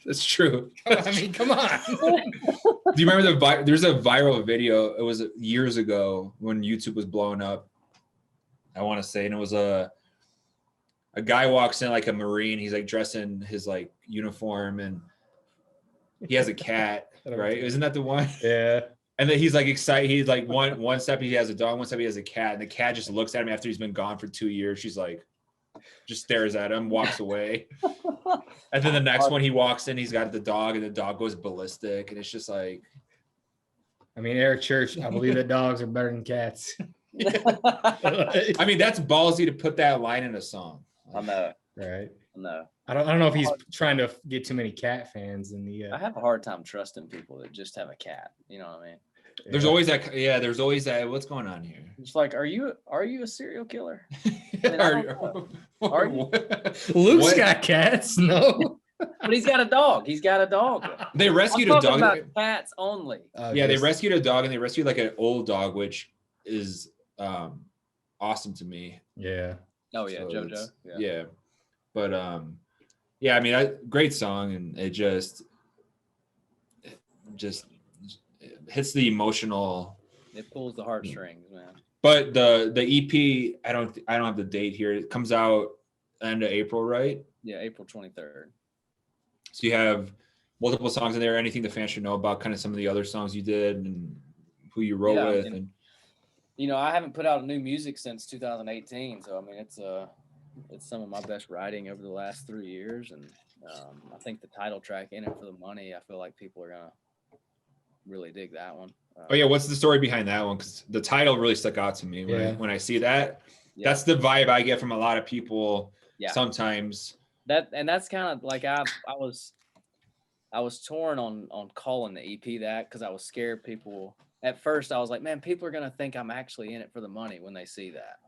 That's true. I mean, come on. Do you remember there's a viral video? It was years ago when YouTube was blowing up, I want to say, and it was a guy walks in like a Marine. He's like dressed in his like uniform, and he has a cat, right? Isn't that the one? Yeah. And then he's like excited. He's like one step he has a dog, one step he has a cat, and the cat just looks at him after he's been gone for 2 years. She's like, just stares at him, walks away. And then the next one he walks in, he's got the dog, and the dog goes ballistic, and it's just like. I mean, Eric Church, I believe that dogs are better than cats. I mean, that's ballsy to put that line in a song. I know. Right. No. I don't know if he's trying to get too many cat fans in the. I have a hard time trusting people that just have a cat. You know what I mean? There's always that. Yeah, there's always that. What's going on here? It's like, are you a serial killer? Are you? Luke's got cats. No. But he's got a dog. They rescued a dog. About cats only. They rescued a dog, and they rescued like an old dog, which is awesome to me. Yeah. Oh yeah, so JoJo. Yeah. But I mean, great song, and it just hits the emotional. It pulls the heartstrings, man. But the EP, I don't have the date here. It comes out end of April, right? Yeah, April 23rd. So you have multiple songs in there. Anything the fans should know about kind of some of the other songs you did and who you wrote with? And I haven't put out new music since 2018. So I mean, it's some of my best writing over the last 3 years, and I think the title track, "In It for the Money," I feel like people are gonna really dig that one. What's the story behind that one? Because the title really stuck out to me when I see that. Yeah. That's the vibe I get from a lot of people. Yeah. Sometimes. That's kind of like I was torn on calling the EP that, because I was scared people. At first, I was like, man, people are gonna think I'm actually in it for the money when they see that,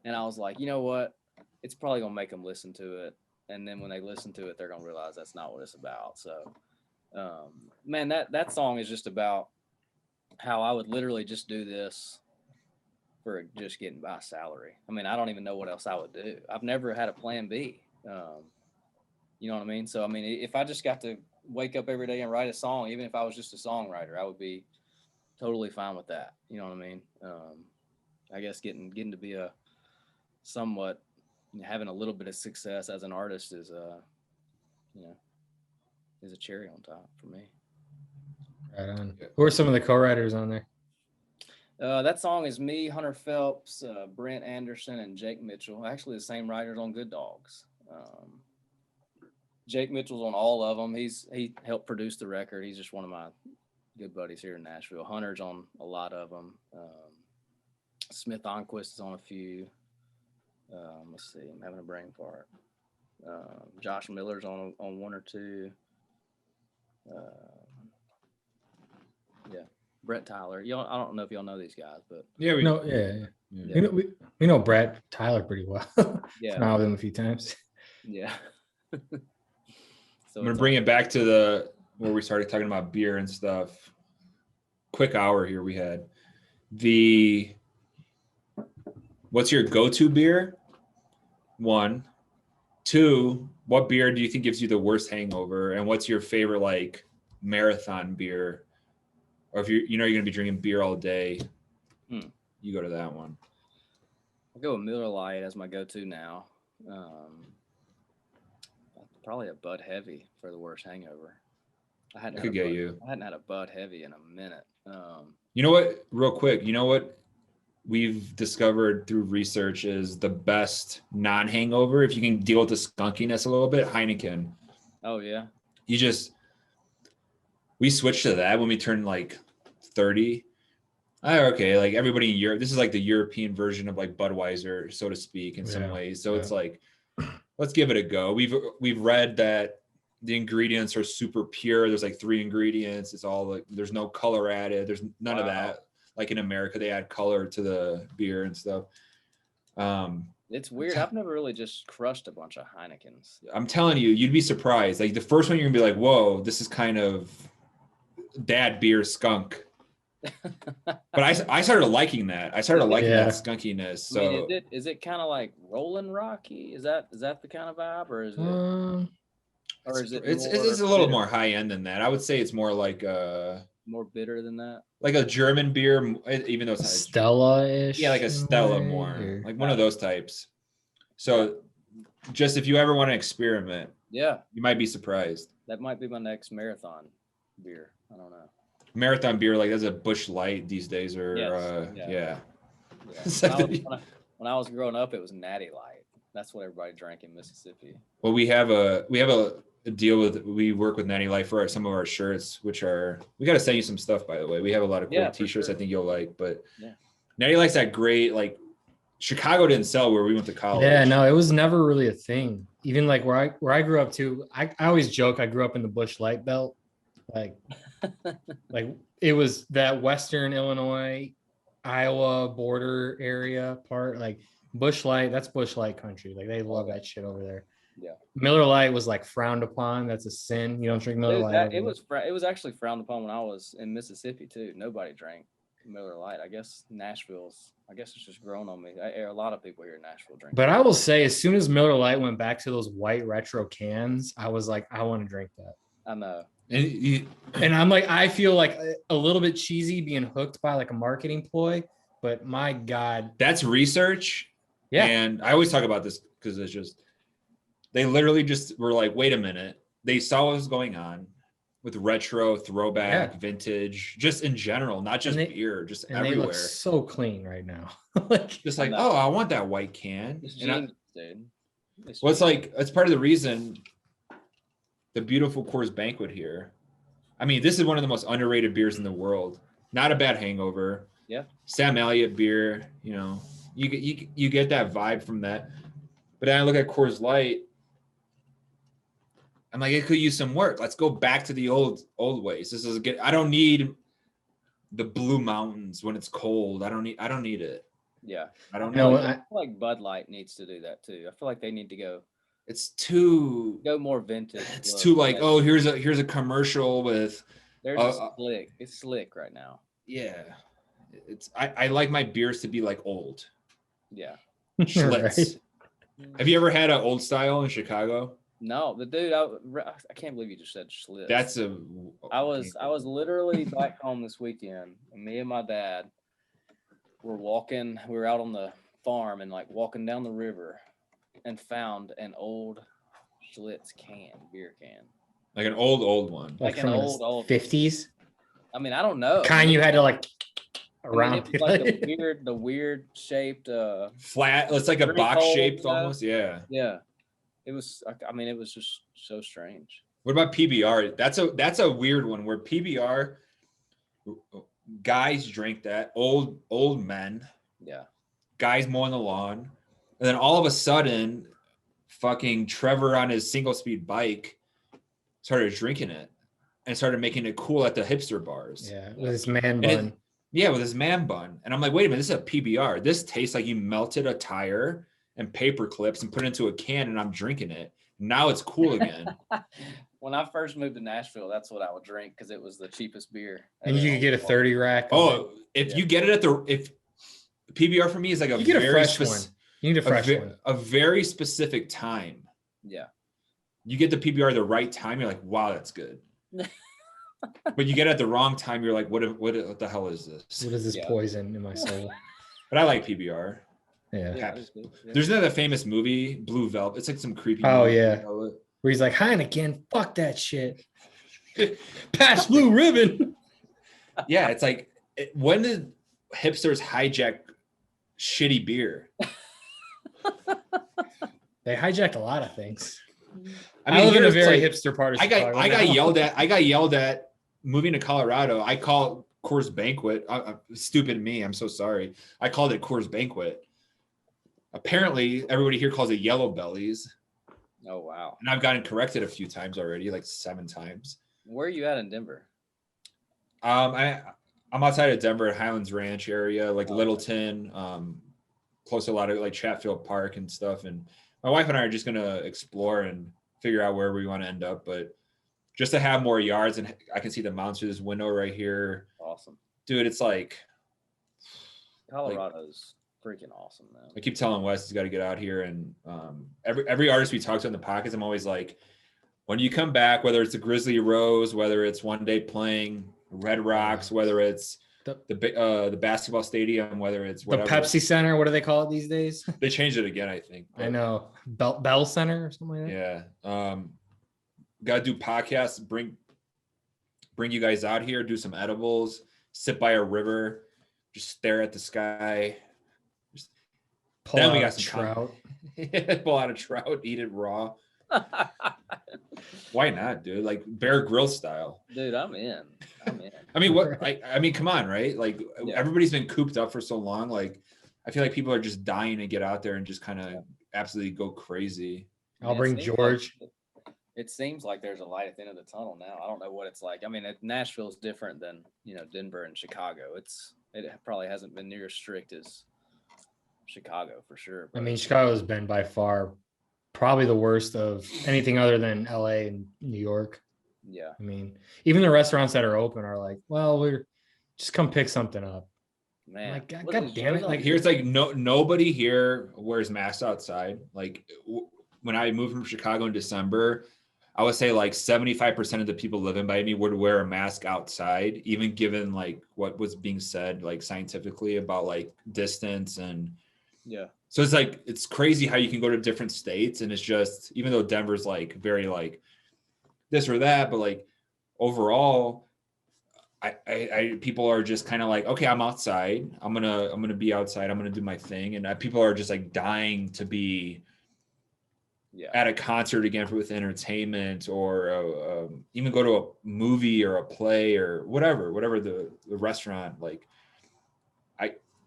and I was like, you know what? It's probably gonna make them listen to it, and then when they listen to it, they're gonna realize that's not what it's about. So, man, that song is just about how I would literally just do this for just getting by salary. I mean, I don't even know what else I would do. I've never had a plan B. You know what I mean? So, I mean, if I just got to wake up every day and write a song, even if I was just a songwriter, I would be totally fine with that. You know what I mean? I guess getting to be a somewhat, having a little bit of success as an artist is, is a cherry on top for me. Right on. Who are some of the co-writers on there? That song is me, Hunter Phelps, Brent Anderson, and Jake Mitchell. Actually, the same writers on Good Dogs. Jake Mitchell's on all of them. He helped produce the record. He's just one of my good buddies here in Nashville. Hunter's on a lot of them. Smith Onquist is on a few. Let's see. I'm having a brain fart. Josh Miller's on one or two. Yeah. Brett Tyler. I don't know if y'all know these guys, but yeah, we know. Yeah. We know Brett Tyler pretty well. Yeah, I've met him a few times. Yeah. So I'm gonna bring it back to where we started talking about beer and stuff. Quick hour here we had. What's your go-to beer? 1, 2. What beer do you think gives you the worst hangover? And what's your favorite like marathon beer? Or if you're gonna be drinking beer all day, you go to that one. I'll go with Miller Lite as my go-to now. Probably a Bud Heavy for the worst hangover. I hadn't had a Bud Heavy in a minute. You know what? Real quick, you know what we've discovered through research is the best non-hangover if you can deal with the skunkiness a little bit? Heineken. Oh yeah. We switched to that when we turned like 30. Okay, like everybody in Europe, this is like the European version of like Budweiser, so to speak, in some ways. So it's like, let's give it a go. We've read that the ingredients are super pure. There's like 3 ingredients. It's all like, there's no color added. There's none of that. Like in America, they add color to the beer and stuff. It's weird. I've never really just crushed a bunch of Heinekens. I'm telling you, you'd be surprised. Like the first one, you're gonna be like, whoa, this is kind of dad beer skunk. But I started liking that. I started liking that skunkiness. So I mean, is it kind of like Rolling Rocky? Is that the kind of vibe, or is it? It's a little more high end than that. I would say it's more like more bitter than that. Like a German beer, even though it's Stella-ish. Yeah, like a Stella more, like one of those types. So, just if you ever want to experiment, you might be surprised. That might be my next marathon beer. I don't know. Marathon beer, like that's a Busch Light these days, or When I was growing up, it was Natty Light. That's what everybody drank in Mississippi. Well, we have a deal with, we work with Natty Light for some of our shirts, which are, we got to send you some stuff, by the way. We have a lot of cool t-shirts. Sure. I think you'll like, but Natty Light's that great, like Chicago didn't sell where we went to college. Yeah, no, it was never really a thing. Even like where I grew up too, I always joke I grew up in the Busch Light belt. Like it was that Western Illinois, Iowa border area part, like Busch Light, that's Busch Light country. Like they love that shit over there. Yeah. Miller Lite was like frowned upon. That's a sin. You don't drink Miller Lite. It was actually frowned upon when I was in Mississippi too. Nobody drank Miller Lite. I guess it's just grown on me. A lot of people here in Nashville drink. But I will say, as soon as Miller Lite went back to those white retro cans, I was like, I want to drink that. I know. And I'm like, I feel like a little bit cheesy being hooked by like a marketing ploy, but my God. That's research. Yeah. And I always talk about this because it's just, they literally just were like, wait a minute. They saw what was going on with retro, throwback, vintage, just in general, not just beer, just everywhere. They look so clean right now. Oh, I want that white can. It's part of the reason the beautiful Coors Banquet here. I mean, this is one of the most underrated beers in the world. Not a bad hangover. Yeah. Sam Elliott beer, you get that vibe from that. But then I look at Coors Light. I'm like, it could use some work. Let's go back to the old ways. This is good. I don't need the Blue Mountains when it's cold. I don't need it. Yeah. I don't know. I feel like Bud Light needs to do that too. I feel like they need to go more vintage. It's too like, oh, here's a commercial with they're just slick. It's slick right now. Yeah. I like my beers to be like old. Yeah. Schlitz. Right. Have you ever had an old style in Chicago? No, the dude, I can't believe you just said Schlitz. That's I was literally back home this weekend, and me and my dad were walking. We were out on the farm and like walking down the river, and found an old Schlitz beer can, like an old one. like an from old 50s. I mean, I don't know. Kind you had to like I mean, around. it was like the weird shaped Flat. It's like a drink box hole shaped stuff. almost. Yeah. Yeah. It was. I mean, it was just so strange. What about PBR? That's a weird one where PBR guys drink that, old men, Yeah. guys mowing the lawn, and then all of a sudden, fucking Trevor on his single speed bike started drinking it and started making it cool at the hipster bars. Yeah, with his man bun. With his man bun. And I'm like, wait a minute, this is a PBR. This tastes like you melted a tire and paper clips and put it into a can, and I'm drinking it. Now it's cool again. When I first moved to Nashville, that's what I would drink because it was the cheapest beer. And you could get a 30 rack. Oh, if you get it if PBR for me is like you get a fresh one. You need a fresh one. A very specific time. Yeah. You get the PBR the right time, you're like, wow, that's good. But you get it at the wrong time, you're like, what the hell is this? What is this poison in my soul? But I like PBR. Yeah. There's another famous movie, Blue Velvet. It's like some creepy movie, yeah. Where he's like, Heineken, fuck that shit. Pass blue ribbon. Yeah, it's like, when did hipsters hijack shitty beer? They hijacked a lot of things. I mean, I live in a very hipster part of Chicago. I got yelled at moving to Colorado. I call Coors Banquet. Stupid me. I'm so sorry. I called it Coors Banquet. Apparently, everybody here calls it Yellow Bellies. Oh, wow. And I've gotten corrected a few times already, like 7 times. Where are you at in Denver? I'm outside of Denver, Highlands Ranch area, like Littleton, close to a lot of like Chatfield Park and stuff. And my wife and I are just gonna explore and figure out where we want to end up. But just to have more yards, and I can see the mountains through this window right here. Awesome, dude. It's like Colorado's freaking awesome, man. I keep telling Wes he's got to get out here, and every artist we talk to in the podcast, I'm always like, when you come back, whether it's the Grizzly Rose, whether it's one day playing Red Rocks, whether it's the basketball stadium, whether it's whatever. The Pepsi Center, what do they call it these days? They changed it again, I think. I know. Bell Center or something like that. Yeah. Gotta do podcasts, bring you guys out here, do some edibles, sit by a river, just stare at the sky. Then we got some trout. Pull out a trout, eat it raw. Why not, dude? Like Bear Grylls style. Dude, I'm in. I mean, what? I mean, come on, right? Like everybody's been cooped up for so long. Like, I feel like people are just dying to get out there and just kind of absolutely go crazy. I'll bring George. It seems like there's a light at the end of the tunnel now. I don't know what it's like. I mean, Nashville's different than Denver and Chicago. It probably hasn't been near as strict as Chicago for sure. I mean, Chicago's been by far probably the worst of anything other than LA and New York. Yeah. I mean, even the restaurants that are open are like, well, we're just come pick something up. Man, like, God damn it. Like here's like nobody here wears masks outside. Like when I moved from Chicago in December, I would say like 75% of the people living by me would wear a mask outside, even given like what was being said, like scientifically about like distance and so it's like, it's crazy how you can go to different states. And it's just, even though Denver's like very like this or that, but like overall, I people are just kind of like, okay, I'm outside. I'm going to be outside. I'm going to do my thing. And people are just like dying to be at a concert again with entertainment or even go to a movie or a play or whatever the restaurant. Like,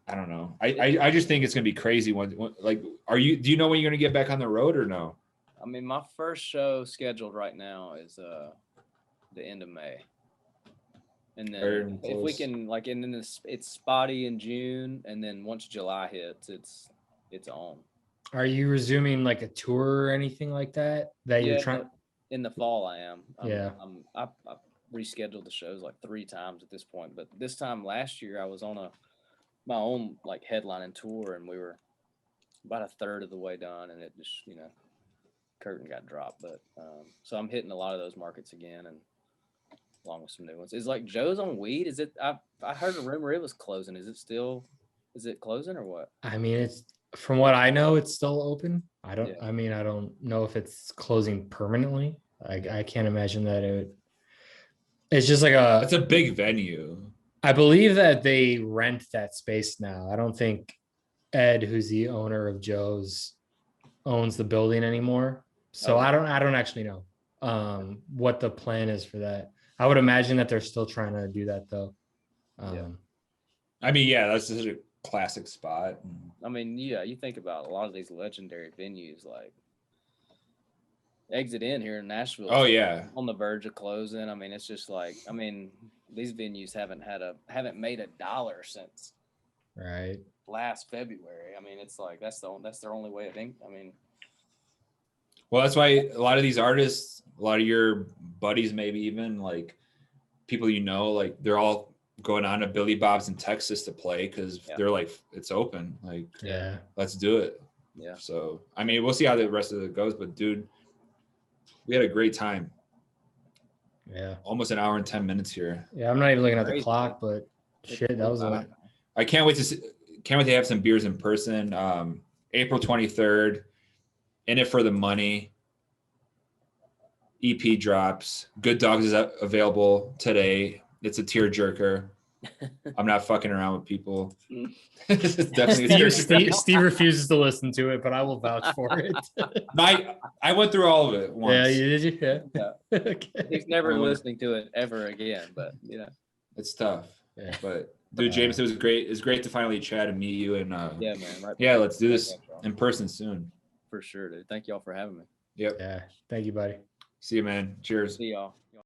I don't know. I just think it's gonna be crazy. When like, do you know when you're gonna get back on the road or no? I mean, my first show scheduled right now is the end of May, and then if we can and then it's spotty in June, and then once July hits, it's on. Are you resuming like a tour or anything like that? You're trying in the fall? I am. I rescheduled the shows like 3 times at this point, but this time last year I was on my own like headlining tour, and we were about a third of the way done, and it just curtain got dropped. But so I'm hitting a lot of those markets again, and along with some new ones. Is like Joe's on weed? Is it? I heard a rumor it was closing. Is it closing or what? I mean, it's from what I know, it's still open. I don't. Yeah. I mean, I don't know if it's closing permanently. I can't imagine that it would. It's just like That's a big venue. I believe that they rent that space now. I don't think Ed, who's the owner of Joe's, owns the building anymore. So Okay. I don't actually know what the plan is for that. I would imagine that they're still trying to do that though. I mean, yeah, that's such a classic spot. I mean, yeah, you think about a lot of these legendary venues like Exit In here in Nashville. Oh yeah, on the verge of closing. I mean, it's just like, I mean, these venues haven't made a dollar since Right. last February. I mean, it's like that's their only way of income. I mean, well, that's why a lot of these artists, a lot of your buddies, maybe even like people like they're all going on to Billy Bob's in Texas to play because they're like, it's open. Like, Yeah. let's do it. Yeah. So, I mean, we'll see how the rest of it goes, but dude, we had a great time. Yeah. Almost an hour and 10 minutes here. Yeah. I'm not even looking at the Crazy. clock, but shit, that was a I can't wait to have some beers in person. April 23rd, In It for the Money. EP drops. Good Dogs is available today. It's a tearjerker. I'm not fucking around with people. It's definitely a tearjerker. Steve refuses to listen to it, but I will vouch for it. I went through all of it once. Yeah, did you? Yeah. Okay. He's never listening to it ever again, but it's tough. Yeah. But dude, James, it was great. It's great to finally chat and meet you. And yeah, man. Right. Yeah, let's do this in person soon. For sure, dude. Thank y'all for having me. Yep. Yeah. Thank you, buddy. See you, man. Cheers. See y'all.